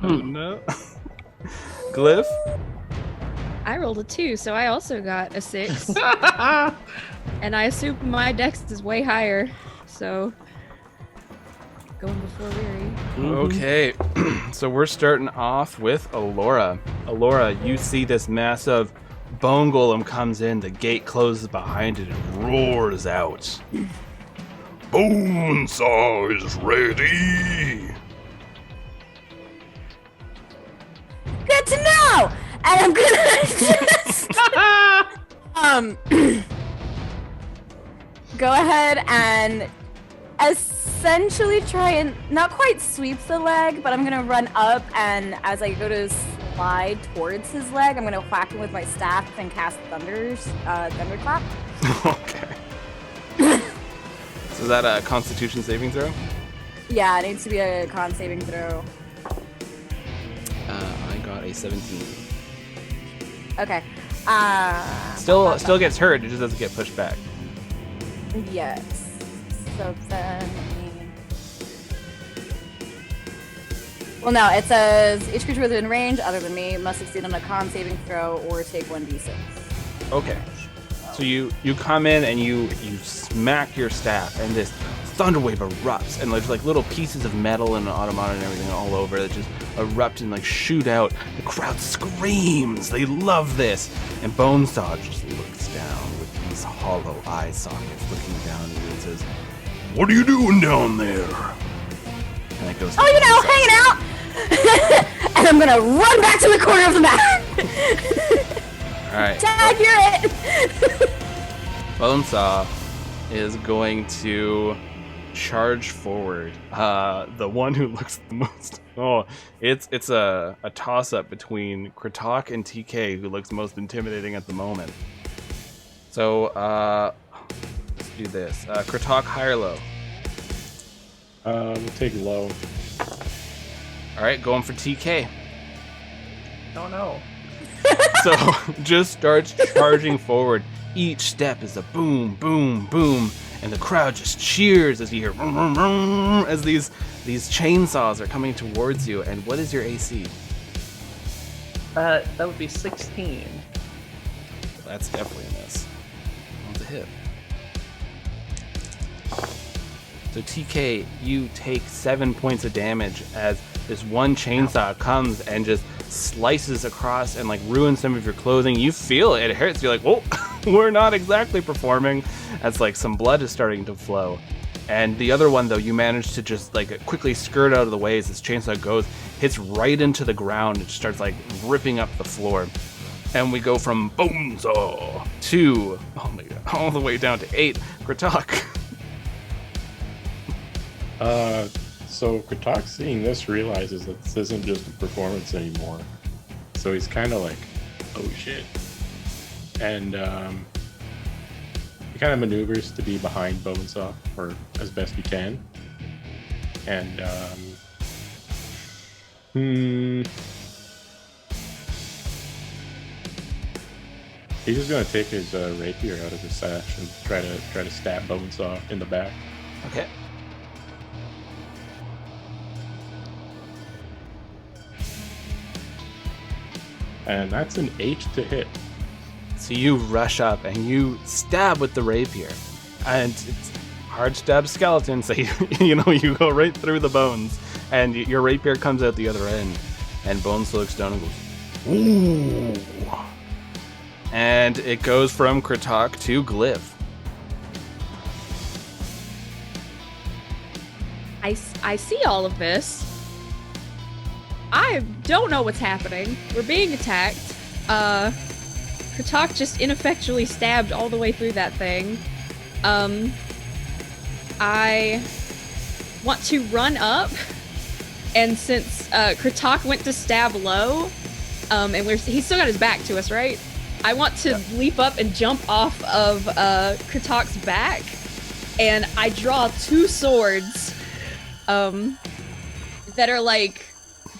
Oh no. Glyph? I rolled a 2, so I also got a 6. And I assume my dex is way higher, so going before Weary. Okay, so we're starting off with Alora. Alora, you see this massive bone golem comes in, the gate closes behind it, and roars out. BONESAW is ready! Good to know! And I'm gonna just go ahead and essentially try and not quite sweep the leg, but I'm gonna run up, and as I go to slide towards his leg, I'm gonna whack him with my staff and cast thunderclap. Okay. So is that a Constitution saving throw? Yeah, it needs to be a con saving throw. I got a 17. Okay. Still gets hurt, it just doesn't get pushed back. Yes. So then. Well, no, it says each creature within range, other than me, must succeed on a con saving throw or take 1d6. Okay. So you come in and you smack your staff, and this thunderwave erupts, and there's like little pieces of metal and automata and everything all over that just erupt and like shoot out. The crowd screams. They love this. And BONESAW just looks down with these hollow eye sockets, looking down at you and says, "What are you doing down there?" And it goes, Oh, you know, hanging out! And I'm gonna run back to the corner of the map! all right. Tag, you're it! BONESAW is going to charge forward. The one who looks the most. Oh, it's a toss-up between Kratok and TK, who looks most intimidating at the moment. So let's do this. Kratok, high or low? We'll take low. All right, going for TK. Oh no. So just starts charging forward. Each step is a boom, boom, boom, and the crowd just cheers as you hear vroom, vroom, vroom, as these chainsaws are coming towards you. And what is your AC? That would be 16. That's definitely a miss. That's a hit. So TK, you take 7 points of damage as this one chainsaw comes and just slices across and like ruins some of your clothing. You feel it hurts. You're like, whoa, we're not exactly performing. As like some blood is starting to flow. And the other one though, you manage to just like quickly skirt out of the way as this chainsaw goes, hits right into the ground. It starts like ripping up the floor. And we go from BONESAW to, oh my god, all the way down to 8. Kratok. So Katak, seeing this, realizes that this isn't just a performance anymore. So he's kind of like, oh shit. And he kind of maneuvers to be behind BONESAW, or as best he can. And he's just gonna take his rapier out of his sash and try to stab BONESAW in the back. Okay. And that's an 8 to hit. So you rush up and you stab with the rapier, and it's hard stab skeleton. So you go right through the bones, and your rapier comes out the other end. And Bones looks down and goes, "Ooh!" And it goes from Kratok to Glyph. I see all of this. I don't know what's happening. We're being attacked. Kratok just ineffectually stabbed all the way through that thing. I want to run up, and since Kratok went to stab low, and he's still got his back to us, right? I want to leap up and jump off of Kratok's back, and I draw 2 swords that are like,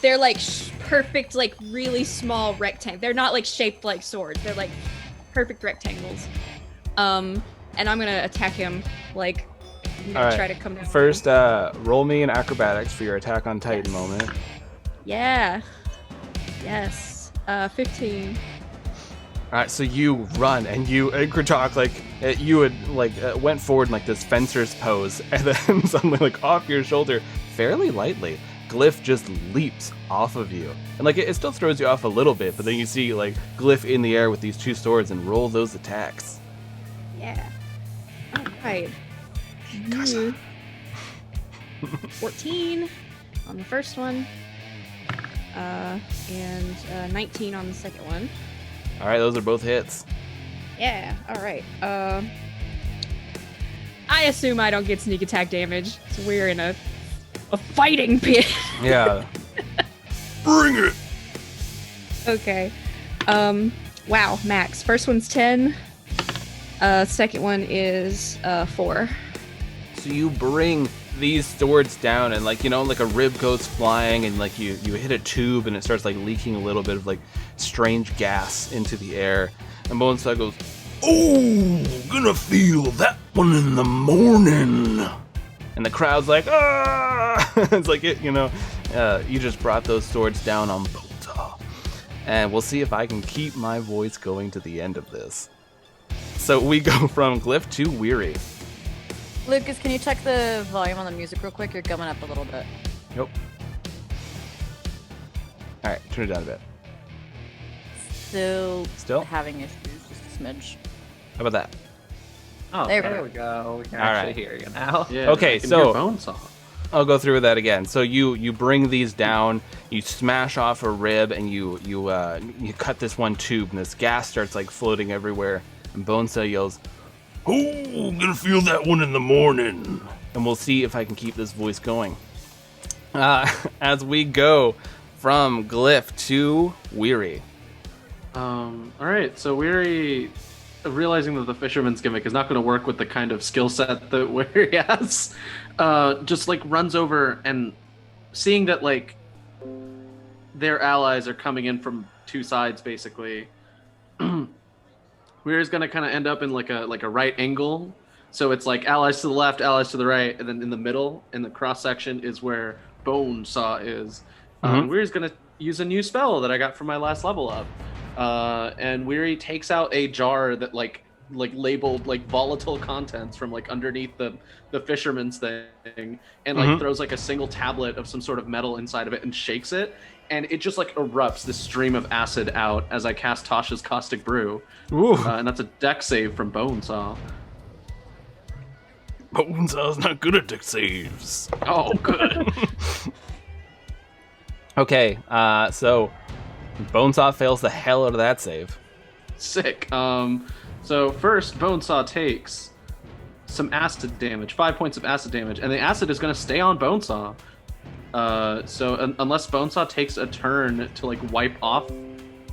they're like perfect, like really small rectangles. They're not like shaped like swords. They're like perfect rectangles. And I'm gonna attack him. Like, I'm gonna try to come down. First, roll me an acrobatics for your attack on Titan moment. Yeah. Yes. 15. All right, so you run and Kratok, you had went forward in like this fencer's pose, and then suddenly like off your shoulder, fairly lightly, Glyph just leaps off of you, and like it still throws you off a little bit, but then you see like Glyph in the air with these 2 swords and roll those attacks. Yeah. All right. 14 on the first one, and 19 on the second one. All right, those are both hits. Yeah. All right. I assume I don't get sneak attack damage, so we're in a fighting pit. Yeah. Bring it. Okay. Wow, max. First one's 10. Second one is 4. So you bring these swords down, and like a rib goes flying, and like you hit a tube, and it starts like leaking a little bit of like strange gas into the air. And BONESAW goes, "Oh, gonna feel that one in the morning." And the crowd's like, "Ah!" It's like you just brought those swords down on BONESAW. And we'll see if I can keep my voice going to the end of this. So we go from Glyph to Weary. Lucas, can you check the volume on the music real quick? You're gumming up a little bit. Nope. All right, turn it down a bit. Still having issues, just a smidge. How about that? Oh, There we go. We can All actually right. hear you now. Yeah, Okay, I can so- hear BONESAW. I'll go through with that again. So you bring these down, you smash off a rib, and you cut this one tube, and this gas starts like floating everywhere. And BONESAW yells, "Oh, gonna feel that one in the morning." And we'll see if I can keep this voice going. As we go from Glyph to Weary. All right, so Weary, realizing that the fisherman's gimmick is not going to work with the kind of skill set that Weary has, just like runs over, and seeing that like their allies are coming in from 2 sides, basically, Weary's going to kind of end up in like a right angle. So it's like allies to the left, allies to the right, and then in the middle, in the cross section, is where BONESAW is. Weary's going to use a new spell that I got from my last level up. And Weary takes out a jar that like labeled like volatile contents from like underneath the fisherman's thing, and like throws like a single tablet of some sort of metal inside of it and shakes it, and it just like erupts this stream of acid out as I cast Tasha's Caustic Brew. And that's a deck save from BONESAW. BONESAW's not good at deck saves. Oh, good. Okay, so BONESAW fails the hell out of that save. Sick. So first, BONESAW takes some acid damage, 5 points of acid damage, and the acid is going to stay on BONESAW So unless Bonesaw takes a turn to like wipe off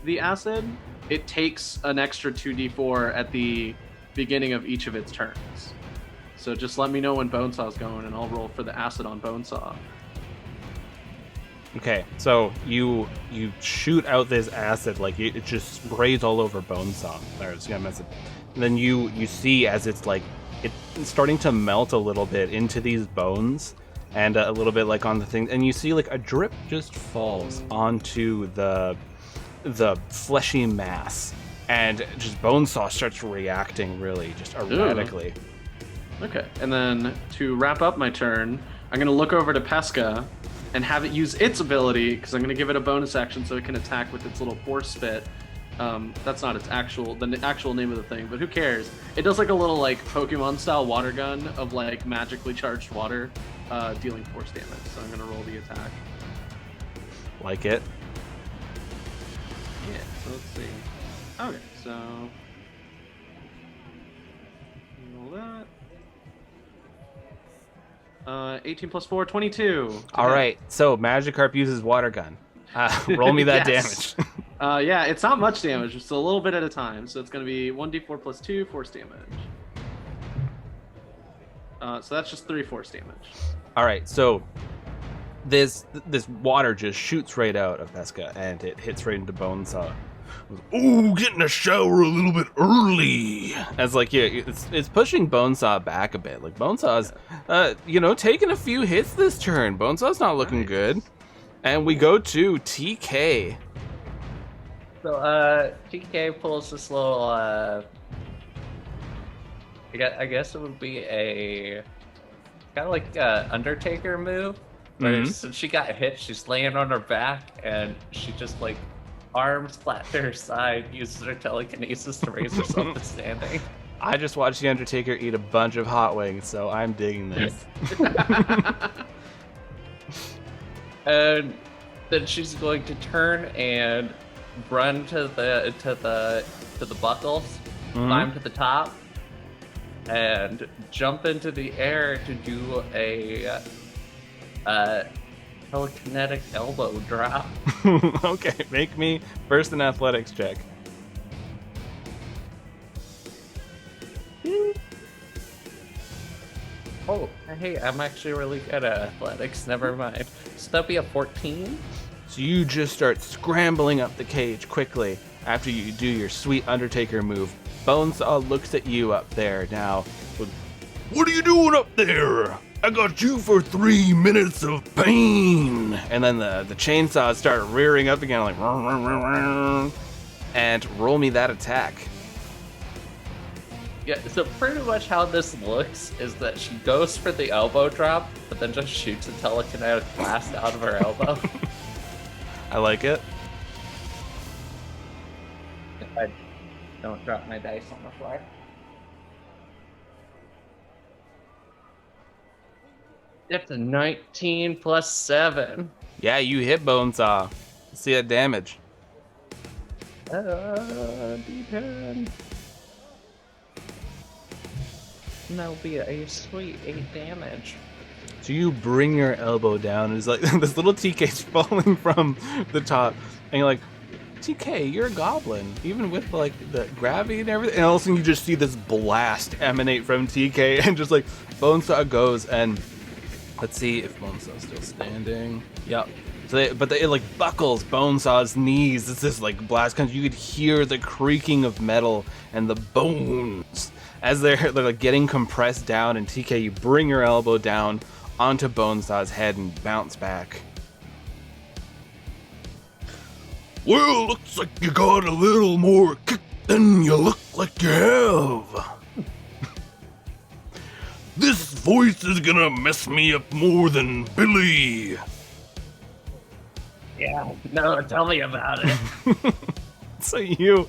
the acid, it takes an extra 2d4 at the beginning of each of its turns. So just let me know when Bonesaw's going, and I'll roll for the acid on Bonesaw. Okay, so you shoot out this acid, like it just sprays all over Bonesaw. Or it's gonna mess it. And then you see as it's like it's starting to melt a little bit into these bones, and a little bit like on the thing, and you see like a drip just falls onto the fleshy mass, and just Bonesaw starts reacting really just erratically. Okay, and then to wrap up my turn, I'm gonna look over to Pesca and have it use its ability, because I'm gonna give it a bonus action so it can attack with its little force spit. That's not the actual name of the thing, but who cares? It does like a little like Pokemon style water gun of like magically charged water, dealing force damage. So I'm gonna roll the attack. Like it. Yeah. So let's see. Okay. So roll that. 18 plus 4, 22. All right. So Magikarp uses water gun. Roll me that Yes. damage. Yeah, it's not much damage, just a little bit at a time. So it's going to be 1d4 plus 2 force damage. So that's just 3 force damage. All right. So this water just shoots right out of Pesca, and it hits right into Bonesaw. Oh, getting a shower a little bit early. As like, yeah, it's pushing Bonesaw back a bit. Like Bonesaw's, taking a few hits this turn. Bonesaw's not looking good. And we go to TK. So TK pulls this little I guess it would be a kind of like a Undertaker move. Where since she got hit, she's laying on her back, and she just like arms flat to her side, uses her telekinesis to raise herself to standing. I just watched The Undertaker eat a bunch of hot wings, so I'm digging this. And then she's going to turn and run to the buckles, climb to the top, and jump into the air to do a telekinetic elbow drop. Okay, make me first an athletics check. Oh, hey, I'm actually really good at athletics. Never mind. So that'd be a 14. So you just start scrambling up the cage quickly after you do your sweet Undertaker move. Bonesaw looks at you up there now. What are you doing up there? I got you for 3 minutes of pain. And then the chainsaws start rearing up again, like, and roll me that attack. Yeah, so pretty much how this looks is that she goes for the elbow drop, but then just shoots a telekinetic blast out of her elbow. I like it. If I don't drop my dice on the floor. That's a 19 plus 7. Yeah, you hit Bonesaw. See that damage. D10. And that'll be a sweet 8 damage. So you bring your elbow down, and it's like this little TK's falling from the top, and you're like, TK, you're a goblin, even with like the gravity and everything. And all of a sudden you just see this blast emanate from TK, and just like Bonesaw goes, and let's see if Bonesaw's still standing. Yep. So it like buckles Bonesaw's knees. It's this like blast comes. You could hear the creaking of metal and the bones as they're like getting compressed down. And TK, you bring your elbow down onto Bonesaw's head and bounce back. Well, looks like you got a little more kick than you look like you have. This voice is gonna mess me up more than Billy. Yeah, no, tell me about it. So you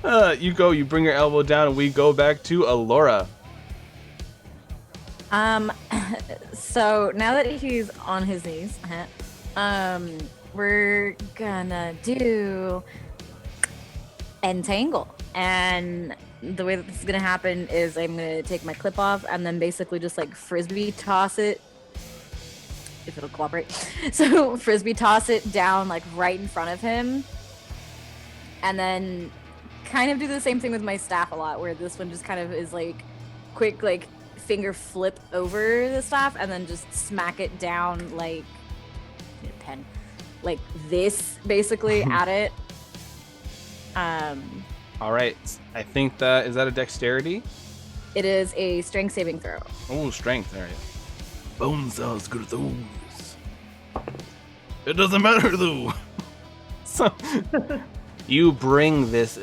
bring your elbow down, and we go back to Alora. So now that he's on his knees, we're gonna do entangle. And the way that this is gonna happen is I'm gonna take my clip off and then basically just like frisbee toss it if it'll cooperate. So frisbee toss it down like right in front of him, and then kind of do the same thing with my staff a lot, where this one just kind of is like quick like finger flip over the staff and then just smack it down like a pen, like this basically at it. All right, I think that is that a dexterity? It is a strength saving throw. Oh, strength. There you go. BONESAW's good at those. It doesn't matter though. So you bring this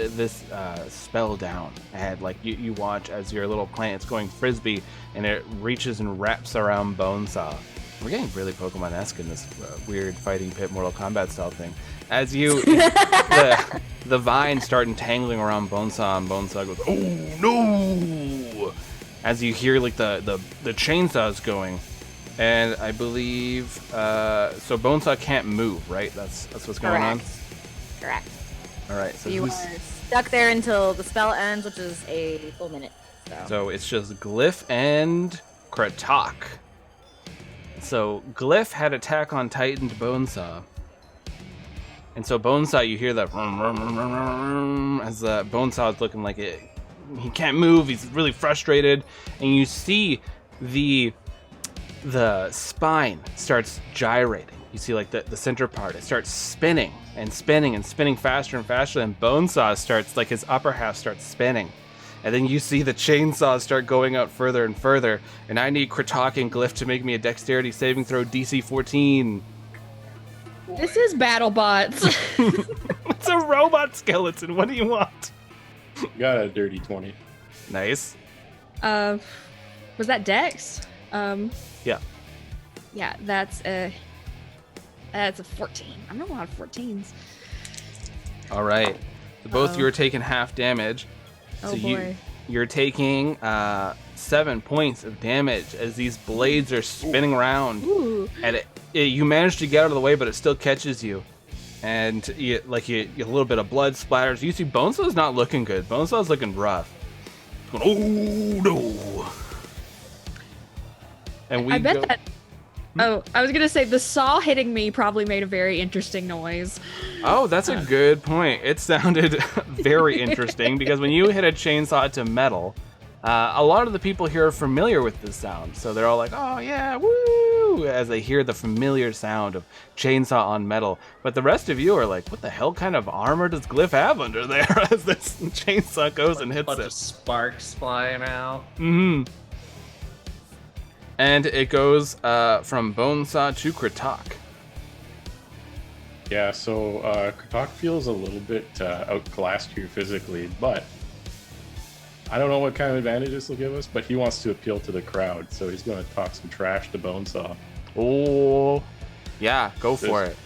spell down, and like you watch as your little plant's going frisbee, and it reaches and wraps around BONESAW. We're getting really Pokemon-esque in this weird fighting pit Mortal Kombat style thing. As you the vines start entangling around BONESAW, and BONESAW goes, "Oh no!" As you hear like the chainsaws going, and I believe so BONESAW can't move, right? That's what's going on. Correct. All right, so You are stuck there until the spell ends, which is a full minute. So it's just Glyph and Kratok. So Glyph had attack on Titaned BONESAW. And so BONESAW, you hear that as BONESAW is looking like it. He can't move. He's really frustrated, and you see the spine starts gyrating. You see like the center part. It starts spinning and spinning and spinning faster and faster. And BONESAW starts like his upper half starts spinning, and then you see the chainsaws start going out further and further. And I need Kratok and Glyph to make me a dexterity saving throw DC 14. This is BattleBots. It's a robot skeleton. What do you want? Got a dirty 20. Nice. Was that Dex? Yeah. Yeah, that's a 14. I'm not a lot of 14s. All right. So both you are taking half damage. Oh So boy. you're taking 7 points of damage as these blades are spinning around. Ooh. And you manage to get out of the way, but it still catches you. And you a little bit of blood splatters. You see BONESAW's not looking good. BONESAW's looking rough. Going, oh no. And I bet that. Oh, I was gonna say the saw hitting me probably made a very interesting noise. Oh, that's a good point. It sounded very interesting because when you hit a chainsaw to metal, a lot of the people here are familiar with this sound. So they're all like, oh yeah, woo, as they hear the familiar sound of chainsaw on metal. But the rest of you are like, what the hell kind of armor does Glyph have under there as this chainsaw goes and hits bunch it? of sparks flying out. Mm-hmm. And it goes from BONESAW to Kratok. Yeah, so Kratok feels a little bit outclassed here physically, but I don't know what kind of advantage this will give us, but he wants to appeal to the crowd, so he's going to talk some trash to BONESAW. Oh, yeah, go for it.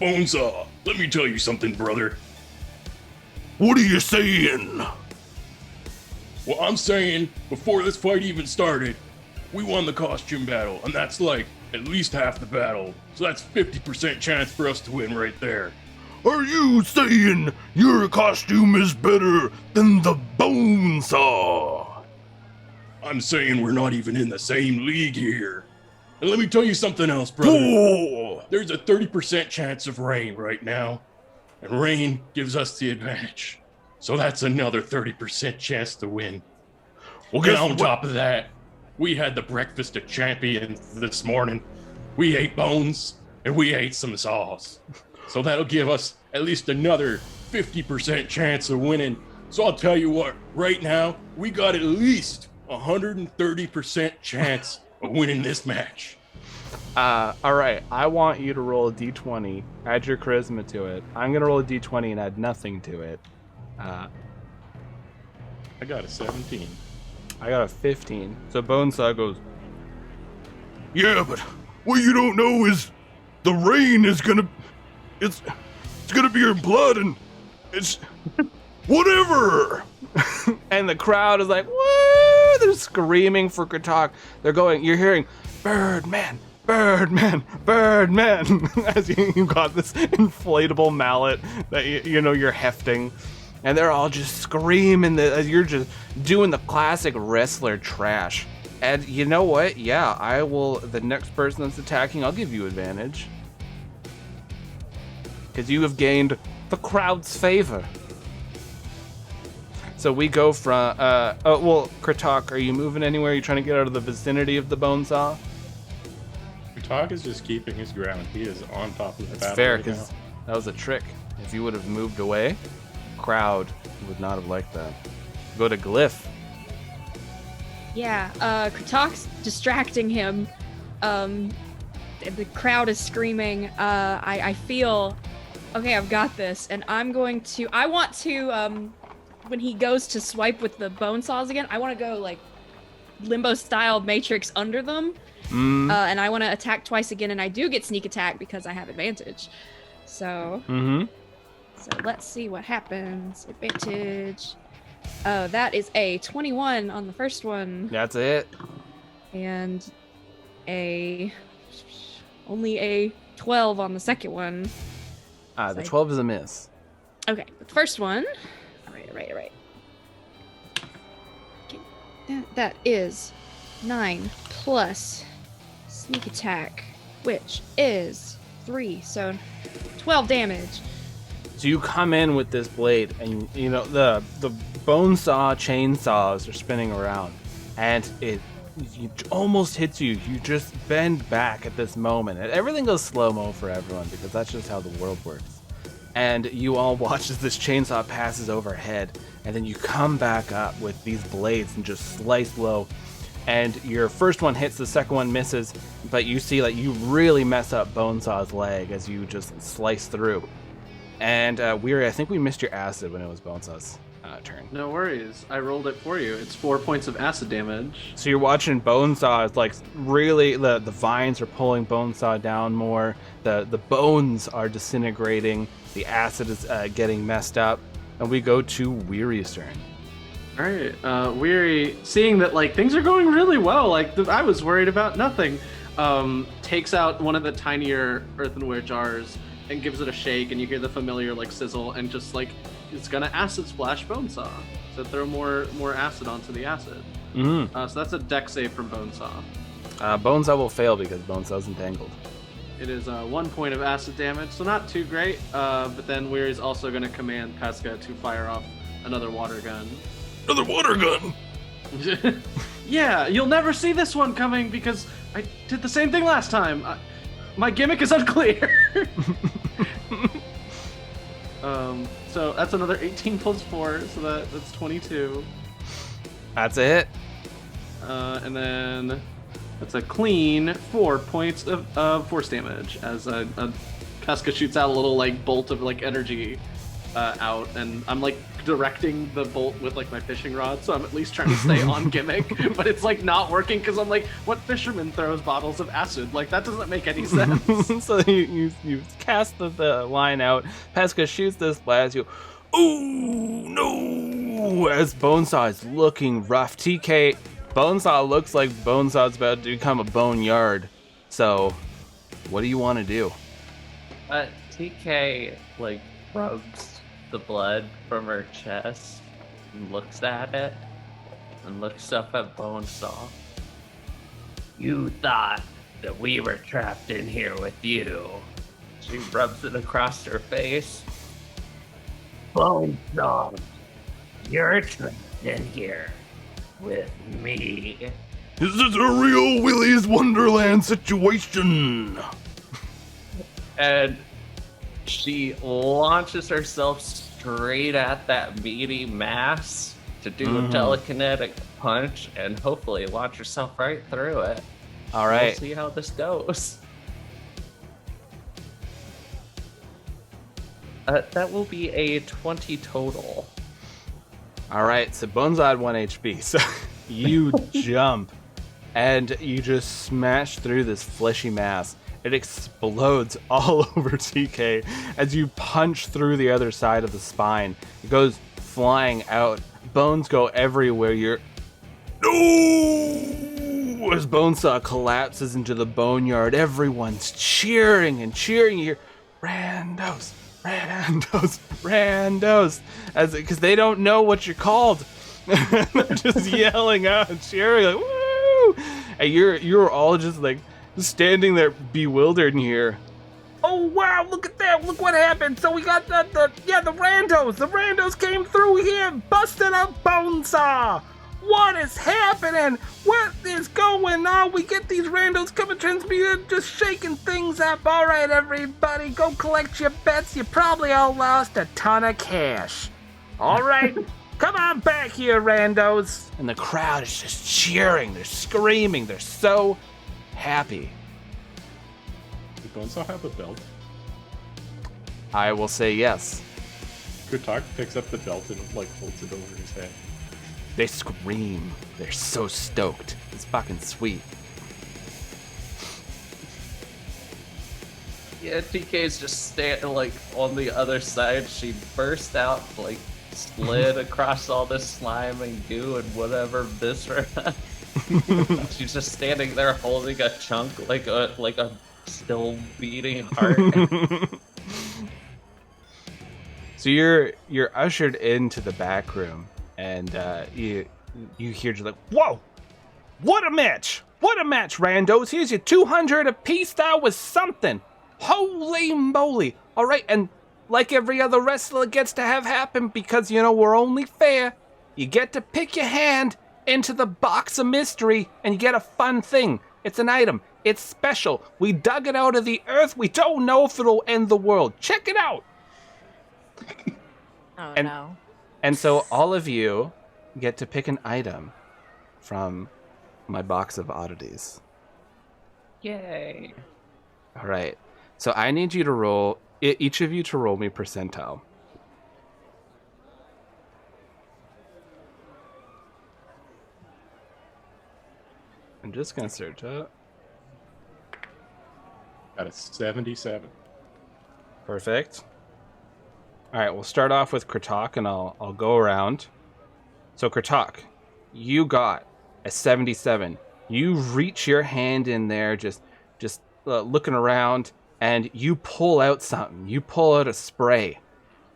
BONESAW, let me tell you something, brother. What are you saying? Well, I'm saying, before this fight even started, we won the costume battle, and that's like at least half the battle. So that's 50% chance for us to win right there. Are you saying your costume is better than the BONESAW? I'm saying we're not even in the same league here. And let me tell you something else, brother. Oh. There's a 30% chance of rain right now, and rain gives us the advantage. So that's another 30% chance to win. Well, and on top of that, we had the breakfast of champions this morning. We ate bones and we ate some saws. So that'll give us at least another 50% chance of winning. So I'll tell you what, right now, we got at least 130% chance of winning this match. All right, I want you to roll a d20, add your charisma to it. I'm going to roll a d20 and add nothing to it. I got a 17. I got a 15. So BONESAW goes, Yeah, but what you don't know is the rain is gonna... It's gonna be your blood and it's... Whatever! and the crowd is like, woo! They're screaming for Kratok. They're going, you're hearing, Birdman, Birdman, Birdman, as you got this inflatable mallet that you're hefting. And they're all just screaming as you're just doing the classic wrestler trash. And you know what? Yeah, I will. The next person that's attacking, I'll give you advantage. Because you have gained the crowd's favor. So we go from, Kratok, are you moving anywhere? Are you trying to get out of the vicinity of the BONESAW? Kratok is just keeping his ground. He is on top of the That's battle fair, right now. because that was a trick. If you would have moved away, crowd would not have liked that. Go to Glyph. Yeah, Kratok's distracting him. The crowd is screaming. I feel, okay, I've got this, and I want to, when he goes to swipe with the BONESAWs again, I want to go, like, limbo-style matrix under them, and I want to attack twice again, and I do get sneak attack because I have advantage. So, so let's see what happens. Advantage. Oh, that is a 21 on the first one. That's it. And only a 12 on the second one. The 12 is a miss. Okay, the first one. All right. Okay, that is 9 plus sneak attack, which is 3, so 12 damage. So you come in with this blade, and you know the BONESAW chainsaws are spinning around, and it almost hits you. You just bend back at this moment, and everything goes slow-mo for everyone because that's just how the world works. And you all watch as this chainsaw passes overhead, and then you come back up with these blades and just slice low. And your first one hits, the second one misses, but you see like you really mess up BONESAW's leg as you just slice through. And Weary, I think we missed your acid when it was BONESAW's turn. No worries. I rolled it for you. It's 4 points of acid damage. So you're watching BONESAW. It's like really the vines are pulling BONESAW down more. The bones are disintegrating. The acid is getting messed up. And we go to Weary's turn. All right. Weary, seeing that like things are going really well, like I was worried about nothing, takes out one of the tinier earthenware jars and gives it a shake, and you hear the familiar like sizzle, and just like it's gonna acid splash BONESAW. So throw more acid onto the acid. So that's a dex save from BONESAW. BONESAW will fail because BONESAW's entangled. It is 1 point of acid damage, so not too great. But then Weary's also gonna command Pesca to fire off another water gun. Another water gun. Yeah, you'll never see this one coming because I did the same thing last time. My gimmick is unclear. So that's another 18 plus 4, so that's 22. That's it. And then that's a clean 4 points of force damage as a Pesca shoots out a little like bolt of like energy out, and I'm like directing the bolt with like my fishing rod, so I'm at least trying to stay on gimmick, but it's like not working because I'm like, what fisherman throws bottles of acid? Like that doesn't make any sense. So you cast the line out. Pesca shoots this blast. You, oh no! As BONESAW is looking rough. TK, BONESAW looks like BONESAW's about to become a boneyard. So, what do you want to do? TK like rubs the blood from her chest and looks at it and looks up at BONESAW. You thought that we were trapped in here with you. She rubs it across her face. BONESAW, you're trapped in here with me. Is this a real Willy's Wonderland situation? And she launches herself straight at that meaty mass to do a telekinetic punch and hopefully launch herself right through it. All right. We'll see how this goes. That will be a 20 total. All right. So BONESAW had 1 HP. So you jump and you just smash through this fleshy mass. It explodes all over TK as you punch through the other side of the spine. It goes flying out. Bones go everywhere. No! As BONESAW collapses into the boneyard, everyone's cheering and cheering. You hear, Randos, Randos, Randos, because they don't know what you're called. They're just yelling out and cheering like, woo! And you're all just like standing there bewildered in here. Oh wow, look at that, look what happened. So we got the randos. The randos came through here, busted up BONESAW. What is happening? What is going on? We get these randos coming Transmutia, just shaking things up. All right, everybody, go collect your bets. You probably all lost a ton of cash. All right, come on back here, randos. And the crowd is just cheering. They're screaming. They're so happy. Did BONESAW have a belt? I will say yes. Kutak picks up the belt and like holds it over his head. They scream. They're so stoked. It's fucking sweet. Yeah, TK's just standing like on the other side. She burst out, like slid across all this slime and goo and whatever viscera. She's just standing there holding a chunk like a still beating heart. So you're ushered into the back room, and you hear just like, whoa! What a match! What a match, randos! Here's your 200 apiece. That was something. Holy moly! All right, and like every other wrestler gets to have happen, because you know we're only fair. You get to pick your hand into the box of mystery, and you get a fun thing. It's an item. It's special. We dug it out of the earth. We don't know if it'll end the world. Check it out. Oh And- no. And so all of you get to pick an item from my box of oddities. Yay! All right. So I need you to roll, each of you to roll me percentile. I'm just going to search it. Got a 77. Perfect. All right, we'll start off with Kratok, and I'll go around. So Kratok, you got a 77. You reach your hand in there, just looking around, and you pull out something. You pull out a spray,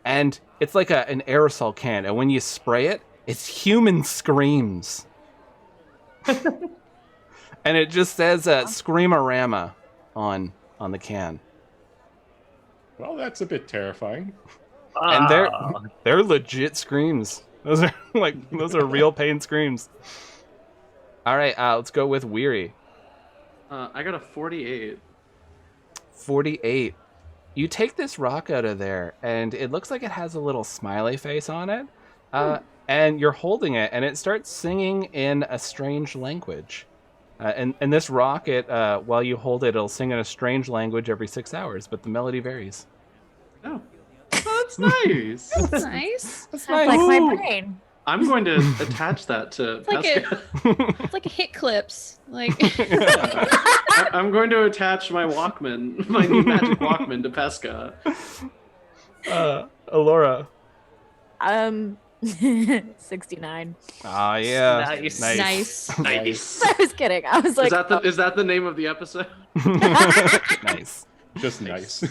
and it's like an aerosol can. And when you spray it, it's human screams, and it just says "Screamarama" on the can. Well, that's a bit terrifying. And they're legit screams. Those are real pain screams. All right, let's go with Weary. I got a 48. 48. You take this rock out of there, and it looks like it has a little smiley face on it. And you're holding it, and it starts singing in a strange language. And this rock, while you hold it, it'll sing in a strange language every 6 hours, but the melody varies. Oh, that's nice. That's nice. That's Sounds like my brain. I'm going to attach that to like Pesca. It's like a hit clips. Like I'm going to attach my Walkman, my new magic Walkman to Pesca. Alora. 69. Ah, yeah. Nice. nice. Nice. I was kidding. I was like, Is that the name of the episode? Nice. Just nice.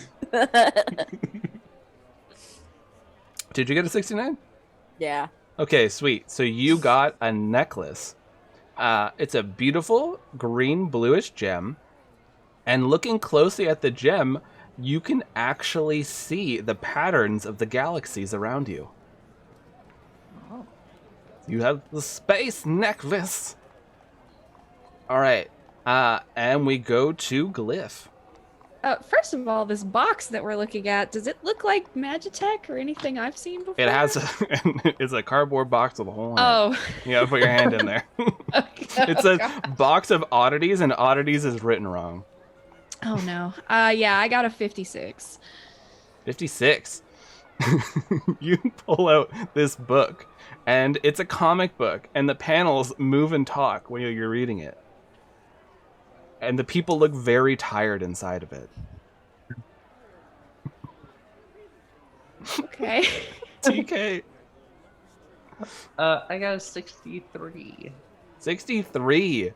Did you get a 69? yeah. Okay, sweet. So you got a necklace. It's a beautiful green bluish gem. And looking closely at the gem, you can actually see the patterns of the galaxies around you. Oh. You have the space necklace. All right. And we go to Glyph. First of all, this box that we're looking at, does it look like Magitech or anything I've seen before? It has it's a cardboard box with a hole in it. Oh. You gotta put your hand in there. It's a box of oddities, and oddities is written wrong. Oh no. Yeah, I got a 56. 56. You pull out this book, and it's a comic book, and the panels move and talk when you're reading it. And the people look very tired inside of it. Okay. TK. I got a 63. 63.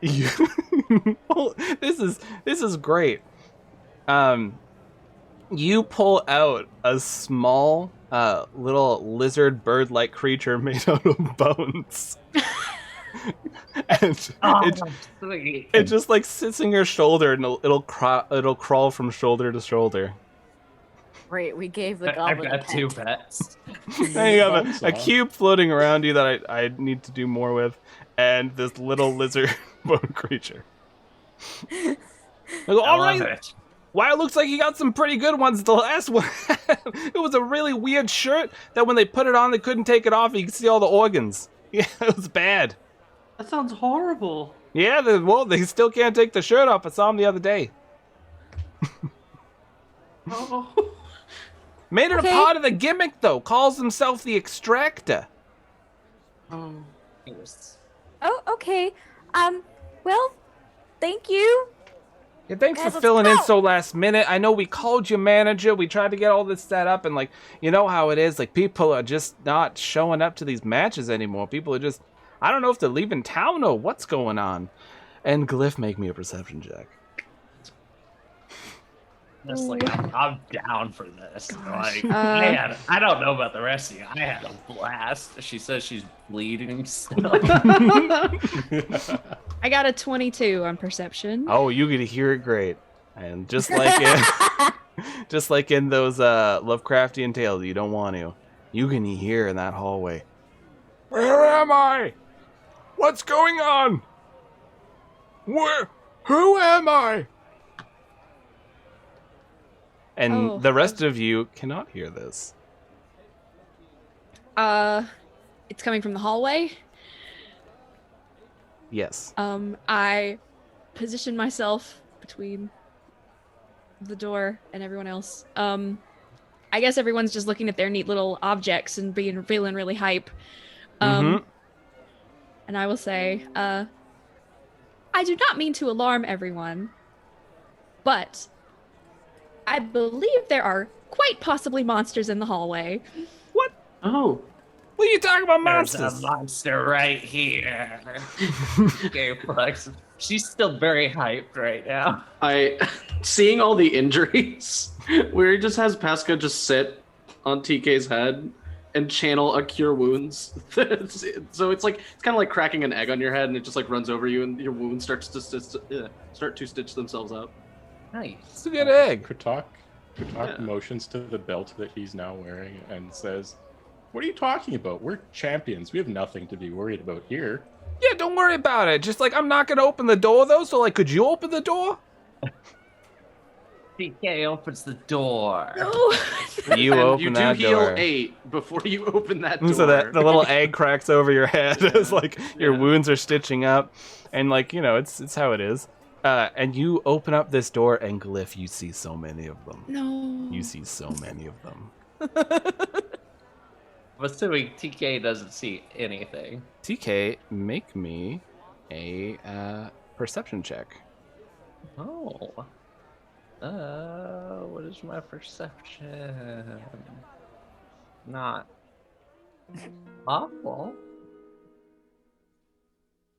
You oh, this is great. You pull out a small little lizard bird-like creature made out of bones. and Sweet. it just like sits in your shoulder, and it'll crawl from shoulder to shoulder. Great, we gave the I've goblin a got 2 pet. pets. And you have a Bonesaw. cube floating around you that I need to do more with, and this little lizard bone creature. I go, I all love right. it. Wow, it looks like you got some pretty good ones. The last one, it was a really weird shirt that when they put it on, they couldn't take it off. You could see all the organs. Yeah, it was bad. That sounds horrible. Yeah, they still can't take the shirt off. I saw him the other day. Oh. Made it Okay. a part of the gimmick, though. Calls himself the Extractor. Oh. Yes. Oh, okay. Well, thank you. Yeah, thanks Guys, for let's filling in go. so last minute. I know we called you manager. We tried to get all this set up, and like, you know how it is. Like, people are just not showing up to these matches anymore. People are just, I don't know if they're leaving town or what's going on. And Glyph, make me a perception check. Honestly, I'm down for this. Like, Uh, I don't know about the rest of you. I had a blast. She says she's bleeding still. I got a 22 on perception. Oh, you get to hear it great. And just like just like in those Lovecraftian tales, you don't want to. You can hear in that hallway. Where am I? What's going on? Who am I? And Oh, the rest of you cannot hear this. It's coming from the hallway. Yes. I position myself between the door and everyone else. I guess everyone's just looking at their neat little objects and feeling really hype. And I will say, I do not mean to alarm everyone, but I believe there are quite possibly monsters in the hallway. Oh. What are you talking about, There's monsters? a monster right here. Okay, Flex. She's still very hyped right now. Seeing all the injuries, where he just has Pasca just sit on TK's head and channel a cure wounds. So it's kind of like cracking an egg on your head, and it just like runs over you, and your wound starts to start to stitch themselves up. Nice. It's a good egg. Kratok Yeah. motions to the belt that he's now wearing and says, "What are you talking about? We're champions. We have nothing to be worried about here." Yeah, don't worry about it. Just like, I'm not going to open the door, though, so like, could you open the door? TK opens the door. You And open you do that heal door. 8 before you open that door. So that the little egg cracks over your head as like your Yeah. wounds are stitching up, and like, you know, it's how it is. And you open up this door, and Glyph, you see so many of them. No. You see so many of them. I'm assuming TK doesn't see anything. TK, make me a perception check. Oh. What is my perception? Not awful.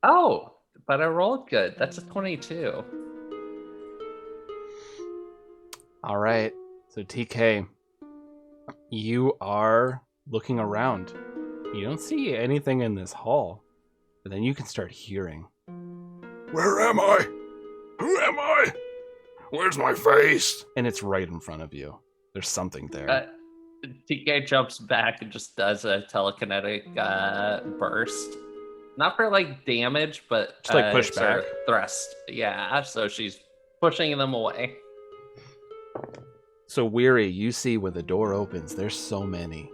Oh, but I rolled good. That's a 22. All right. So TK, you are looking around. You don't see anything in this hall, but then you can start hearing. Where am I? Who am I? Where's my face? And it's right in front of you. There's something there. TK jumps back and just does a telekinetic burst. Not for like damage, but Just like push it's her back. thrust. Yeah, so she's pushing them away. So Weary, you see when the door opens, there's so many.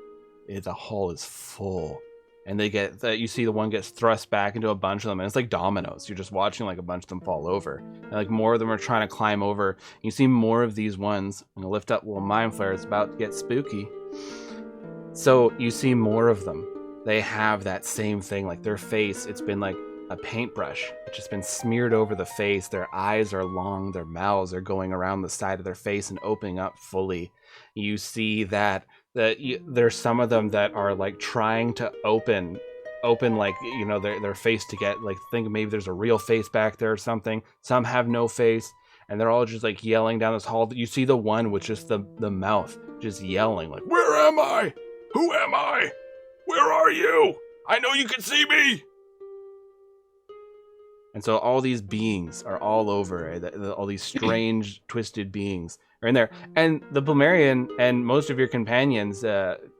The hall is full. And you see the one gets thrust back into a bunch of them, and it's like dominoes. You're just watching like a bunch of them fall over. And like more of them are trying to climb over. You see more of these ones. I'm gonna lift up while Mind Flare is about to get spooky. So you see more of them. They have that same thing, like their face, it's been like a paintbrush. It's just been smeared over the face. Their eyes are long, their mouths are going around the side of their face and opening up fully. You see that there's some of them that are like trying to open like, you know, their face to get like, think maybe there's a real face back there or something. Some have no face, and they're all just like yelling down this hall. You see the one with just the mouth just yelling like, where am I? Who am I? Where are you? I know you can see me. And so all these beings are all over. All these strange, twisted beings are in there. And the Blumerian and most of your companions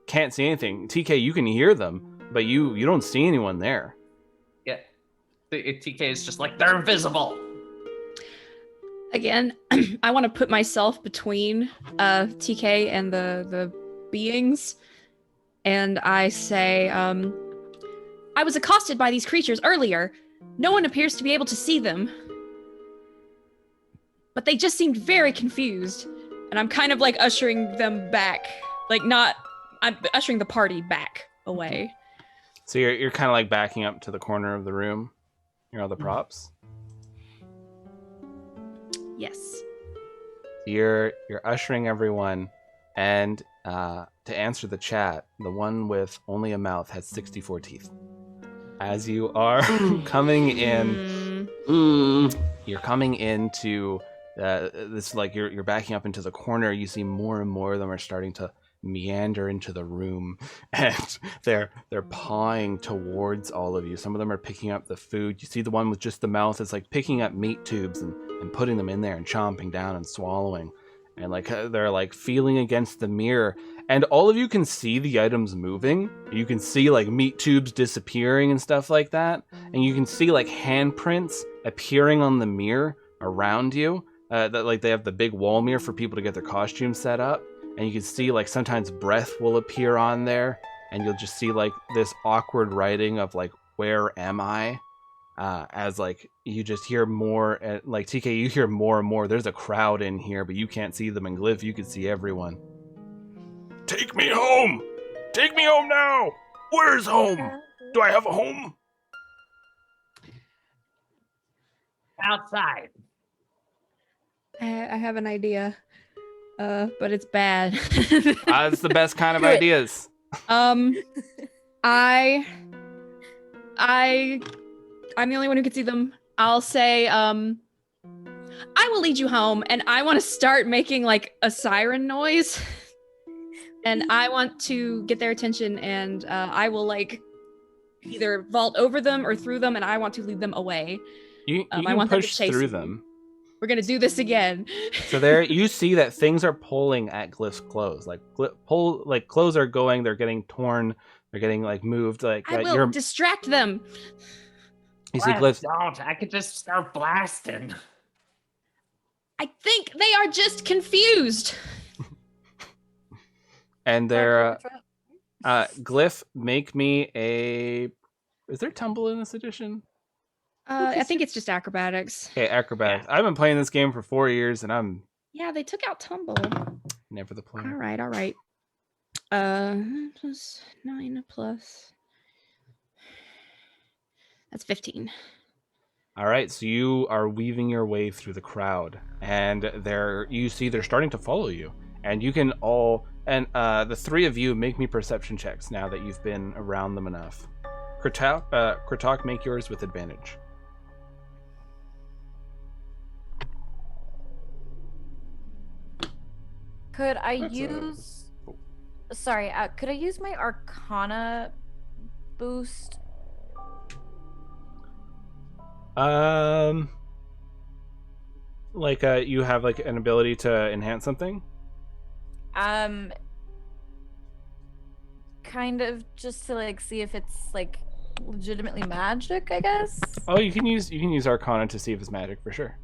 can't see anything. TK, you can hear them, but you don't see anyone there. Yeah. TK is just like, they're invisible. Again, I want to put myself between TK and the beings, and I say, I was accosted by these creatures earlier. No one appears to be able to see them, but they just seemed very confused, and I'm kind of like ushering them back, I'm ushering the party back away. So you're kind of like backing up to the corner of the room, all the props. Yes. You're ushering everyone, and to answer the chat, the one with only a mouth has 64 teeth. As you are coming in, you're coming into this, like you're backing up into the corner. You see more and more of them are starting to meander into the room, and they're pawing towards all of you. Some of them are picking up the food. You see the one with just the mouth is like picking up meat tubes and putting them in there and chomping down and swallowing, and like they're like feeling against the mirror, and all of you can see the items moving. You can see like meat tubes disappearing and stuff like that, and you can see like handprints appearing on the mirror around you. That like they have the big wall mirror for people to get their costumes set up. And you can see, like, sometimes breath will appear on there, and you'll just see, like, this awkward writing of, like, where am I? As, like, you just hear more, like, TK, you hear more and more. There's a crowd in here, but you can't see them. And Glyph, you can see everyone. Take me home! Take me home now! Where's home? Do I have a home? Outside. I have an idea. But it's bad. It's the best kind of ideas. I'm the only one who can see them. I'll say, I will lead you home, and I want to start making like a siren noise. And I want to get their attention, and I will like either vault over them or through them, and I want to lead them away. You I can want them to push chase through me. them. We're gonna do this again. So there, you see that things are pulling at Glyph's clothes. Like clothes are going. They're getting torn. They're getting like moved. Like I will distract them. You see Glyph. Don't. I could just start blasting. I think they are just confused. And they're Glyph, make me a. Is there tumble in this edition? I think it's just acrobatics. Okay, acrobatics. Yeah. I've been playing this game for 4 years, and I'm. Yeah, they took out tumble. Never the player. All right. Plus 9 plus. That's 15. All right, so you are weaving your way through the crowd, and you see they're starting to follow you, and you can all, and the three of you make me perception checks now that you've been around them enough. Kritok, make yours with advantage. Could I use my Arcana boost? You have like an ability to enhance something? Kind of just to like see if it's like legitimately magic, I guess. Oh, you can use Arcana to see if it's magic for sure.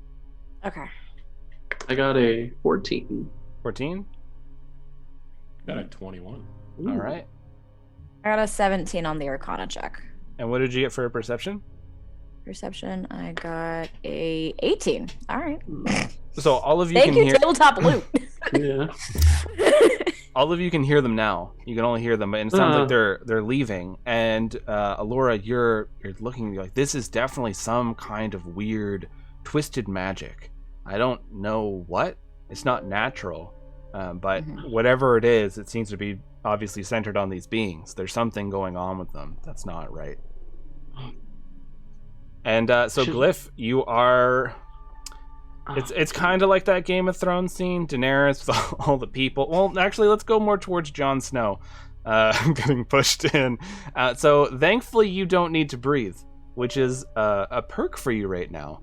Okay. I got a 14. 14? Got a 21. All right. I got a 17 on the Arcana check. And what did you get for a perception? Perception, I got a 18. All right. So all of you Thank can you, hear tabletop loot. Yeah. all of you can hear them now. You can only hear them, and it sounds like they're leaving. And Alora, you're looking, you're like, this is definitely some kind of weird, twisted magic. I don't know what. It's not natural, but whatever it is, it seems to be obviously centered on these beings. There's something going on with them that's not right. And so Glyph, you are. It's kind of like that Game of Thrones scene, Daenerys with all the people. Well, actually, let's go more towards Jon Snow, getting pushed in. So thankfully, you don't need to breathe. which is a perk for you right now,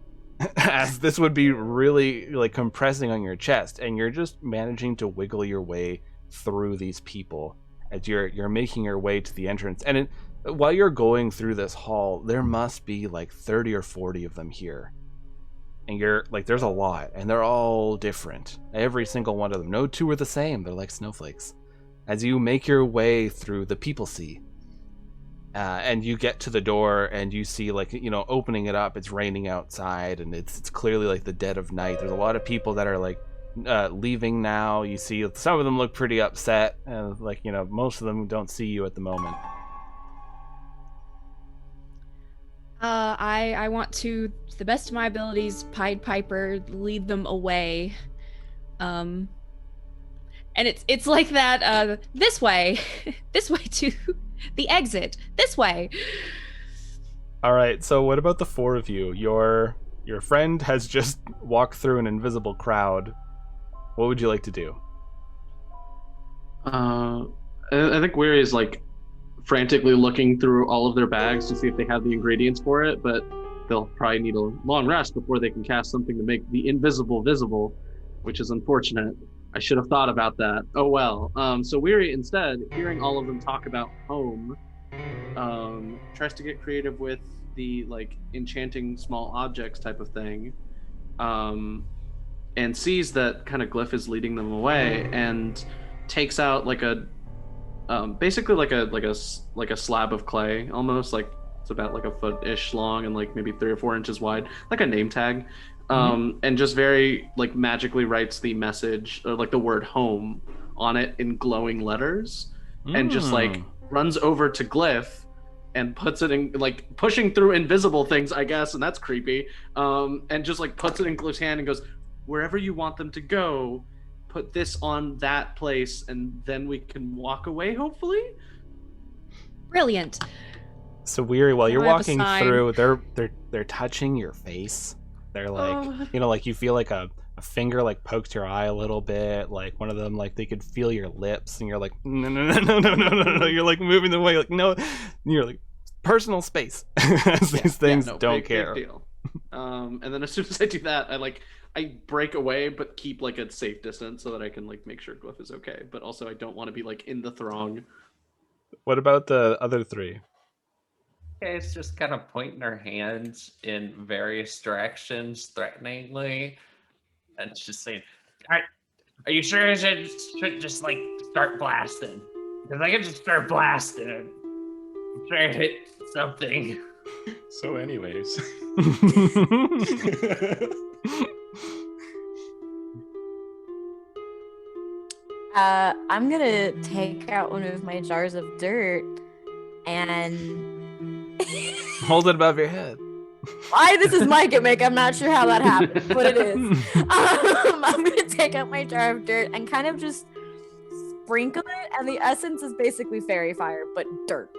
as this would be really like compressing on your chest, and you're just managing to wiggle your way through these people as you're making your way to the entrance. And while you're going through this hall, there must be like 30 or 40 of them here. And you're like, there's a lot, and they're all different. Every single one of them. No two are the same. They're like snowflakes. As you make your way through the people sea, and you get to the door, and you see, like, you know, opening it up, it's raining outside, and it's clearly like the dead of night. There's a lot of people that are like leaving now. You see some of them look pretty upset, and like, you know, most of them don't see you at the moment. I want to the best of my abilities, Pied Piper, lead them away. And it's like that, this way. This way to the exit. This way. All right, so what about the four of you? Your friend has just walked through an invisible crowd. What would you like to do? I think Weary is like frantically looking through all of their bags to see if they have the ingredients for it, but they'll probably need a long rest before they can cast something to make the invisible visible, which is unfortunate. I should have thought about that. Oh well. So Weary, instead, hearing all of them talk about home, tries to get creative with the like enchanting small objects type of thing, and sees that kind of Glyph is leading them away, and takes out like a basically like a slab of clay, almost like it's about like a foot-ish long and like maybe 3 or 4 inches wide, like a name tag, and just very like magically writes the message or like the word home on it in glowing letters, and just like runs over to Glyph and puts it in, like pushing through invisible things, I guess, and that's creepy, and just like puts it in Glyph's hand and goes, wherever you want them to go, put this on that place, and then we can walk away, hopefully. Brilliant. So Weary, while you're I have a walking sign. through, they're touching your face. They're like, you know, like you feel like a finger like pokes your eye a little bit. Like one of them, like they could feel your lips, and you're like, no. You're like moving them away, like no. And you're like, personal space. As these things don't care. Big deal. And then as soon as I do that, I break away, but keep like a safe distance so that I can like make sure Glyph is okay. But also I don't want to be like in the throng. What about the other three? Okay, it's just kind of pointing her hands in various directions threateningly, and it's just saying, are you sure I should just like start blasting? Because I can just start blasting and try to hit something. So anyways. I'm gonna take out one of my jars of dirt and Hold it above your head. why this is my gimmick, I'm not sure how that happened, but it is. I'm gonna take out my jar of dirt and kind of just sprinkle it, and the essence is basically fairy fire, but dirt.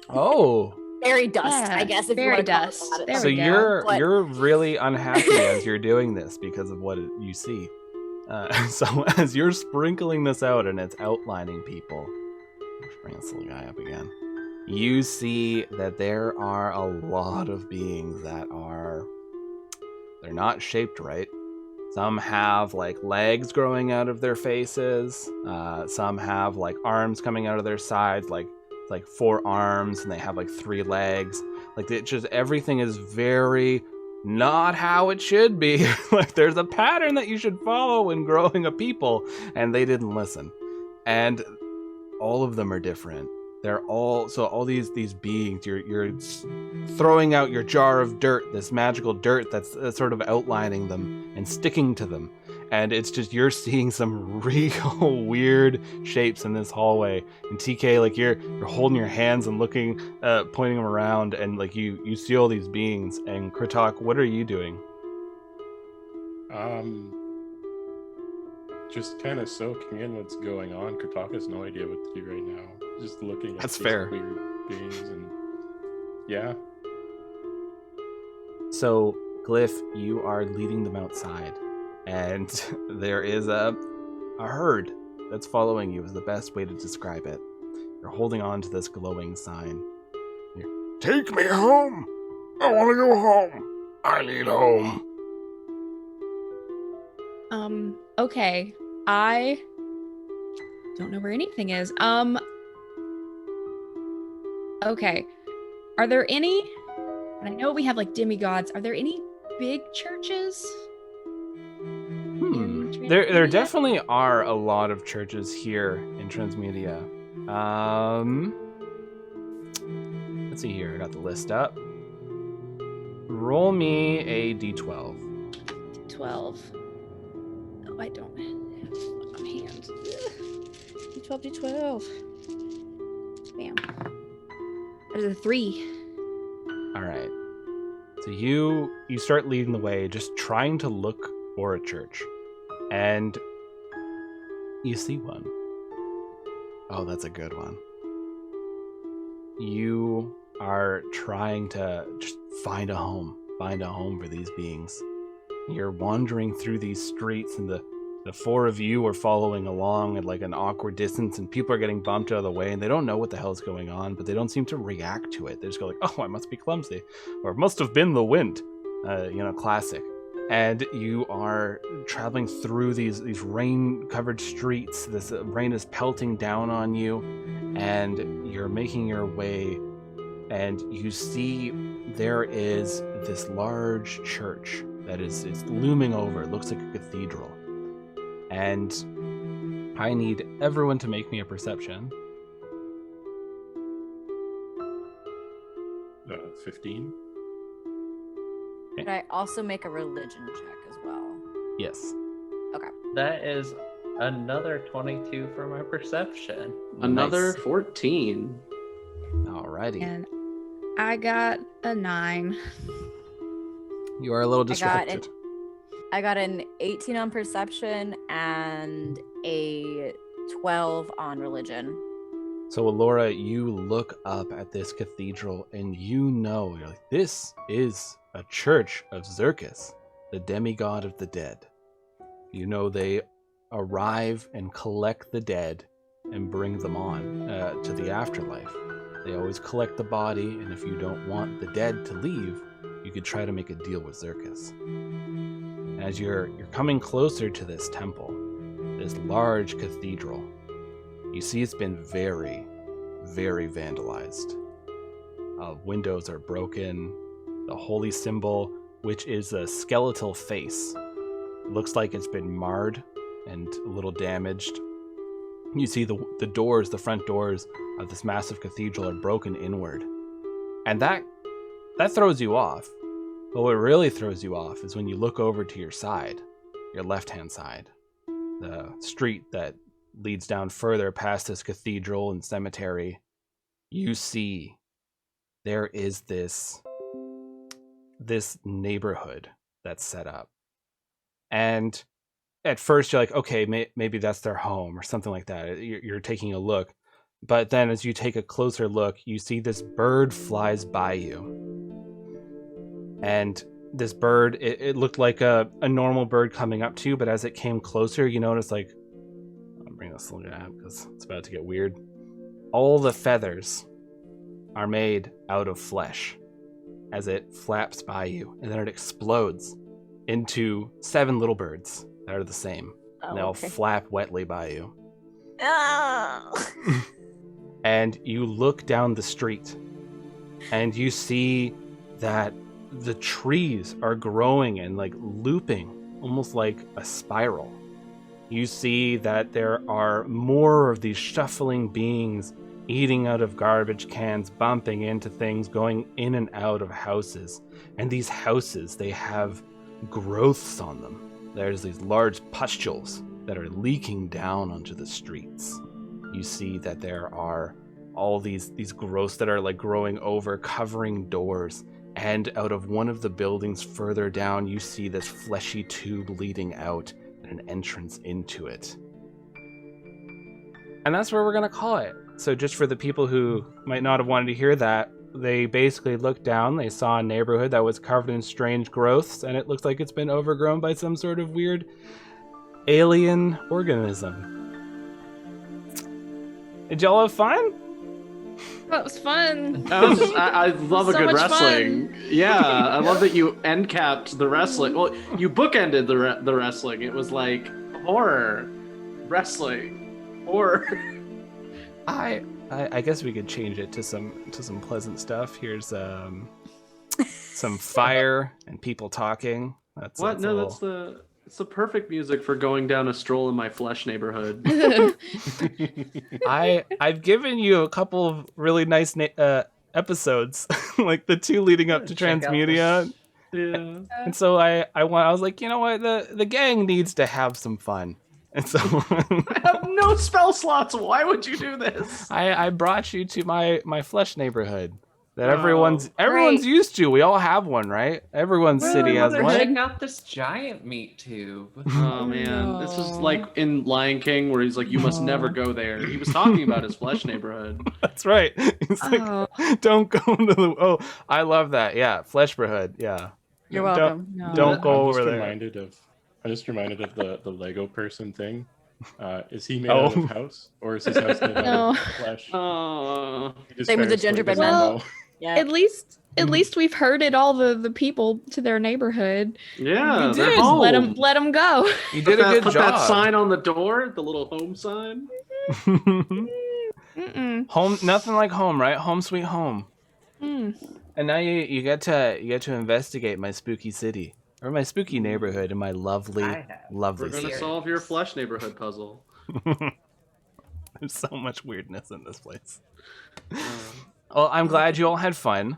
Oh. Fairy dust, Yeah, I guess, if fairy you want to call dust. it that. There So we go. you're really unhappy as you're doing this because of what you see. So as you're sprinkling this out and it's outlining people, let's bring this little guy up again. You see that there are a lot of beings that they're not shaped right. Some have like legs growing out of their faces. Some have like arms coming out of their sides, like 4 arms, and they have like 3 legs. Like it just, everything is very not how it should be. Like there's a pattern that you should follow when growing a people, and they didn't listen. And all of them are different. They're all these beings. You're throwing out your jar of dirt, this magical dirt that's sort of outlining them and sticking to them, and it's just you're seeing some real weird shapes in this hallway. And TK, like you're holding your hands and looking, pointing them around, and like you see all these beings. And Kritok, what are you doing? Just kind of soaking in what's going on. Kritok has no idea what to do right now. Just looking at That's these fair. weird beings, and yeah. So, Glyph, you are leading them outside, and there is a herd that's following you, is the best way to describe it. You're holding on to this glowing sign. Take me home! I want to go home. I need home. Okay. I don't know where anything is. Okay. Are there any, and I know we have like demigods, are there any big churches? in There Transmedia? definitely are a lot of churches here in Transmedia. Let's see here. I got the list up. Roll me a d12. 12. Oh, I don't have a hand. D12. Bam. That is a 3. All right. So you start leading the way, just trying to look for a church, and you see one. Oh, that's a good one. You are trying to just find a home for these beings. You're wandering through these streets, and the four of you are following along at like an awkward distance, and people are getting bumped out of the way, and they don't know what the hell is going on, but they don't seem to react to it. They just go like, oh, I must be clumsy, or it must have been the wind, classic. And you are traveling through these rain-covered streets. This rain is pelting down on you, and you're making your way, and you see there is this large church that is looming over. It looks like a cathedral. And I need everyone to make me a perception. 15. Could I also make a religion check as well? Yes. Okay. That is another 22 for my perception. Another Nice. 14. Alrighty. And I got a 9. You are a little I got distracted. I got an 18 on perception and a 12 on religion. So, Alora, you look up at this cathedral, and you're like, this is a church of Xerxes, the demigod of the dead. You know they arrive and collect the dead and bring them on to the afterlife. They always collect the body, and if you don't want the dead to leave, you could try to make a deal with Xerxes. As you're coming closer to this temple, this large cathedral, you see it's been very, very vandalized. Windows are broken. The holy symbol, which is a skeletal face, looks like it's been marred and a little damaged. You see the doors, the front doors of this massive cathedral are broken inward. And that throws you off. But what really throws you off is when you look over to your side, your left-hand side, the street that leads down further past this cathedral and cemetery. You see there is this neighborhood that's set up. And at first you're like, okay, maybe that's their home or something like that. You're taking a look. But then as you take a closer look, you see this bird flies by you. And this bird, it looked like a normal bird coming up to you, but as it came closer, you notice like, I'll bring this little guy up because it's about to get weird. All the feathers are made out of flesh as it flaps by you, and then it explodes into 7 little birds that are the same. Oh, and they'll okay. flap wetly by you. Oh. And you look down the street, and you see that the trees are growing and like looping, almost like a spiral. You see that there are more of these shuffling beings eating out of garbage cans, bumping into things, going in and out of houses. And these houses, they have growths on them. There's these large pustules that are leaking down onto the streets. You see that there are all these growths that are like growing over, covering doors. And out of one of the buildings further down, you see this fleshy tube leading out and an entrance into it. And that's where we're going to call it. So just for the people who might not have wanted to hear that, they basically looked down, they saw a neighborhood that was covered in strange growths, and it looks like it's been overgrown by some sort of weird alien organism. Did y'all have fun? That was fun. I love a So good much wrestling. Yeah, I love that you end capped the wrestling. Well, you bookended the wrestling. It was like horror, wrestling, horror. I guess we could change it to some pleasant stuff. Here's some fire and people talking. That's What? a No, little... it's the perfect music for going down a stroll in my flesh neighborhood. I've given you a couple of really nice episodes, like the 2 leading up to Check out Transmutia, Yeah. and so I was like, you know what, the gang needs to have some fun, and so I have no spell slots. Why would you do this? I brought you to my flesh neighborhood that Oh, everyone's great. used to. We all have one, right? Everyone's city has Check one. out this giant meat tube. Oh man, this is No. like in Lion King where he's like, "You must never go there." He was talking about his flesh neighborhood. That's right. He's like, Oh. don't go to the... Oh, I love that. Yeah, flesh neighborhood. Yeah. You're Don't- welcome. No. Don't go I'm over there. I'm just reminded of the Lego person thing. Is he made Oh. out of house, or is his house made No. out of flesh? Oh, He just Same with the barely gingerbread doesn't man. know. Yeah. At least we've herded all the people to their neighborhood. yeah, You they're did. home. Let them go. You did a good Put job. that sign on the door, the little home sign. Mm-mm. Home, nothing like home, right? Home sweet home. Mm. And now you get to investigate my spooky city or my spooky neighborhood in my lovely I have. lovely We're gonna city. solve your flesh neighborhood puzzle. There's so much weirdness in this place. Well, I'm glad you all had fun.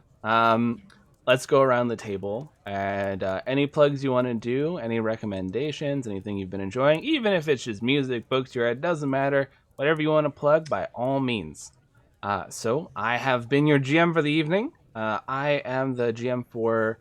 Let's go around the table and any plugs you want to do, any recommendations, anything you've been enjoying, even if it's just music, books you read, doesn't matter. Whatever you want to plug, by all means. So I have been your GM for the evening. I am the GM for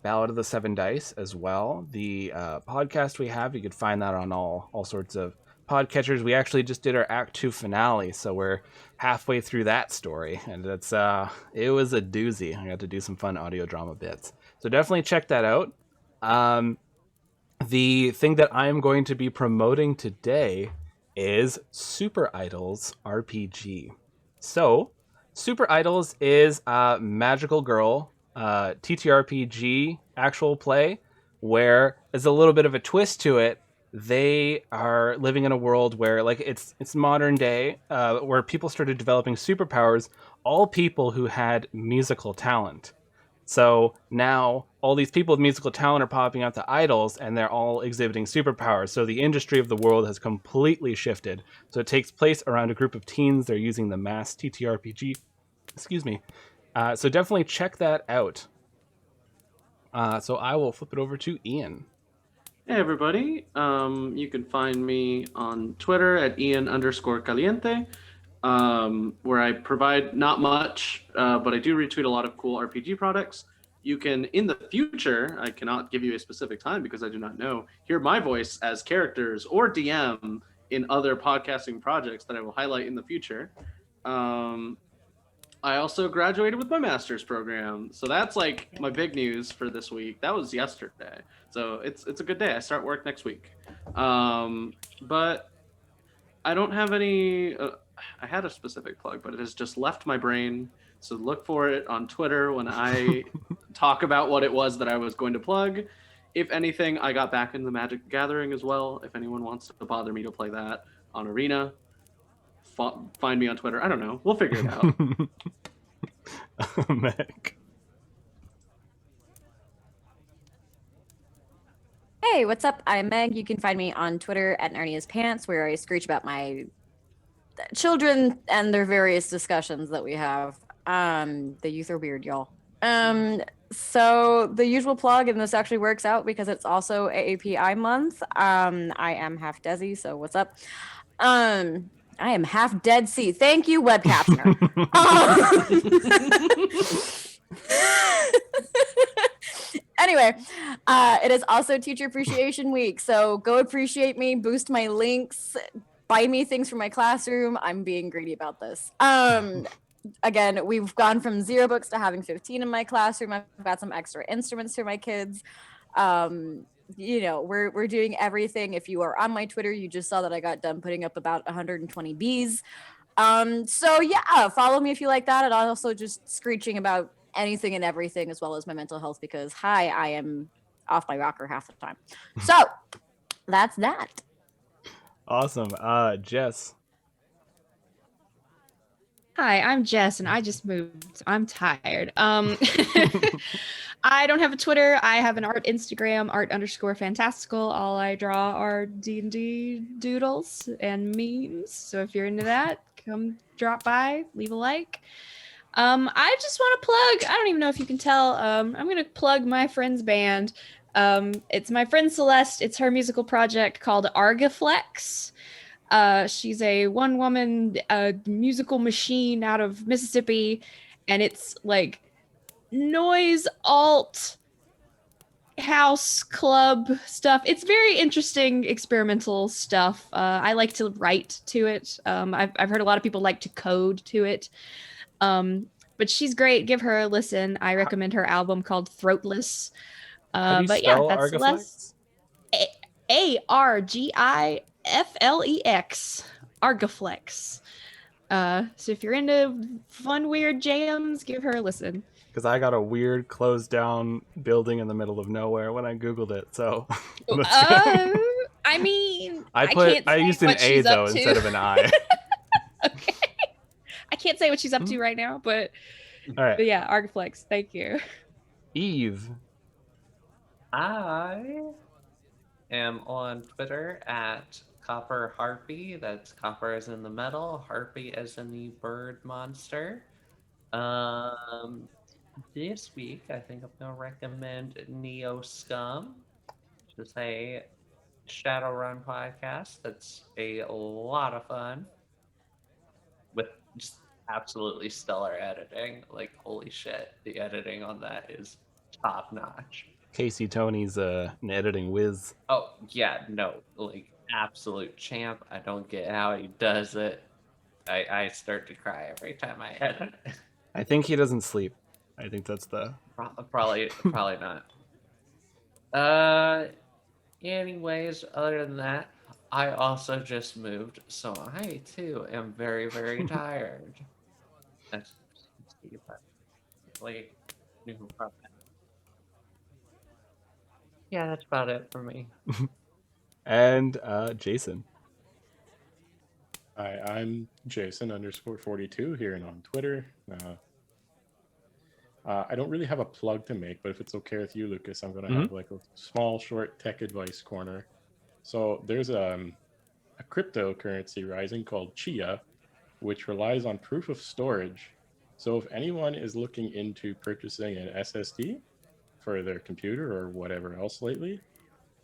Ballad of the Seven Dice as well. The podcast we have, you could find that on all sorts of podcatchers. We actually just did our Act 2 finale, so we're halfway through that story, and it was a doozy. I got to do some fun audio drama bits, so definitely check that out. The thing that I'm going to be promoting today is Super Idols RPG. So Super Idols is a magical girl TTRPG actual play where there's a little bit of a twist to it. They are living in a world where, like, it's modern day, where people started developing superpowers, all people who had musical talent. So now all these people with musical talent are popping out to idols, and they're all exhibiting superpowers. So the industry of the world has completely shifted. So it takes place around a group of teens. They're using the mass TTRPG. Excuse me. So definitely check that out. So I will flip it over to Ian. Hey everybody, you can find me on Twitter at Ian_Caliente, where I provide not much, but I do retweet a lot of cool RPG products. You can, in the future, I cannot give you a specific time because I do not know, hear my voice as characters or DM in other podcasting projects that I will highlight in the future. I also graduated with my master's program, so that's like my big news for this week. That was yesterday, so it's a good day. I start work next week, but I don't have any. I had a specific plug, but it has just left my brain. So look for it on Twitter when I talk about what it was that I was going to plug. If anything, I got back in the Magic Gathering as well. If anyone wants to bother me to play that on Arena, find me on Twitter. I don't know. We'll figure it out. Meg. Hey, what's up? I'm Meg. You can find me on Twitter at Narnia's Pants, where I screech about my children and their various discussions that we have. The youth are weird, y'all. So the usual plug, and this actually works out because it's also AAPI month. I am half Desi, so what's up? I am half Dead Sea. Thank you, web captioner. Anyway, it is also Teacher Appreciation Week, so go appreciate me, boost my links, buy me things from my classroom. I'm being greedy about this. Again, we've gone from 0 books to having 15 in my classroom. I've got some extra instruments for my kids. You know, we're doing everything. If you are on my Twitter, you just saw that I got done putting up about 120 bees. So yeah, follow me if you like that, and I'm also just screeching about anything and everything as well as my mental health because hi, I am off my rocker half the time. So that's that. Awesome. Jess. Hi, I'm Jess, and I just moved. I'm tired. I don't have a Twitter. I have an art Instagram, art_fantastical. All I draw are D&D doodles and memes. So if you're into that, come drop by, leave a like. I just want to plug. I don't even know if you can tell. I'm gonna plug my friend's band. It's my friend Celeste. It's her musical project called Argaflex. She's a one-woman musical machine out of Mississippi, and it's like noise alt house club stuff. It's very interesting experimental stuff. I like to write to it. I've heard a lot of people like to code to it. But she's great. Give her a listen. I recommend her album called Throatless. How do you But yeah, spell that's Celeste. Argaflex? Argiflex. Argaflex. So if you're into fun, weird jams, give her a listen. Because I got a weird closed down building in the middle of nowhere when I googled it. So I mean, I used an A though instead of an I. Okay. I can't say what she's up to right now, but All right. but yeah, Argaflex. Thank you. Eve. I am on Twitter at Copper Harpy. That's copper as in the metal, harpy as in the bird monster. This week I think I'm gonna recommend Neo Scum, which is a Shadowrun podcast that's a lot of fun with just absolutely stellar editing. Like holy shit, the editing on that is top notch. Casey Tony's an editing whiz. Oh yeah, no, like absolute champ. I don't get how he does it. I start to cry every time I edit. I think he doesn't sleep. I think that's the Probably not. Anyways, other than that, I also just moved, so I too am very, very tired. That's like new problem. Yeah, that's about it for me. And Jason. Hi, I'm Jason_42 here and on Twitter. I don't really have a plug to make, but if it's okay with you, Lucas, I'm going to have like a small, short tech advice corner. So there's a cryptocurrency rising called Chia, which relies on proof of storage. So if anyone is looking into purchasing an SSD for their computer or whatever else lately,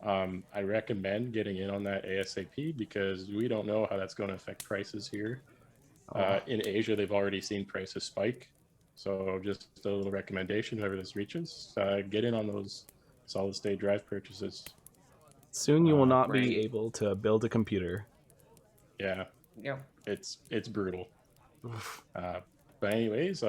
I recommend getting in on that ASAP because we don't know how that's going to affect prices here. In Asia, they've already seen prices spike. So just a little recommendation, whoever this reaches, get in on those solid state drive purchases. Soon you will not great. be able to build a computer. Yeah, Yeah. it's brutal. But anyways,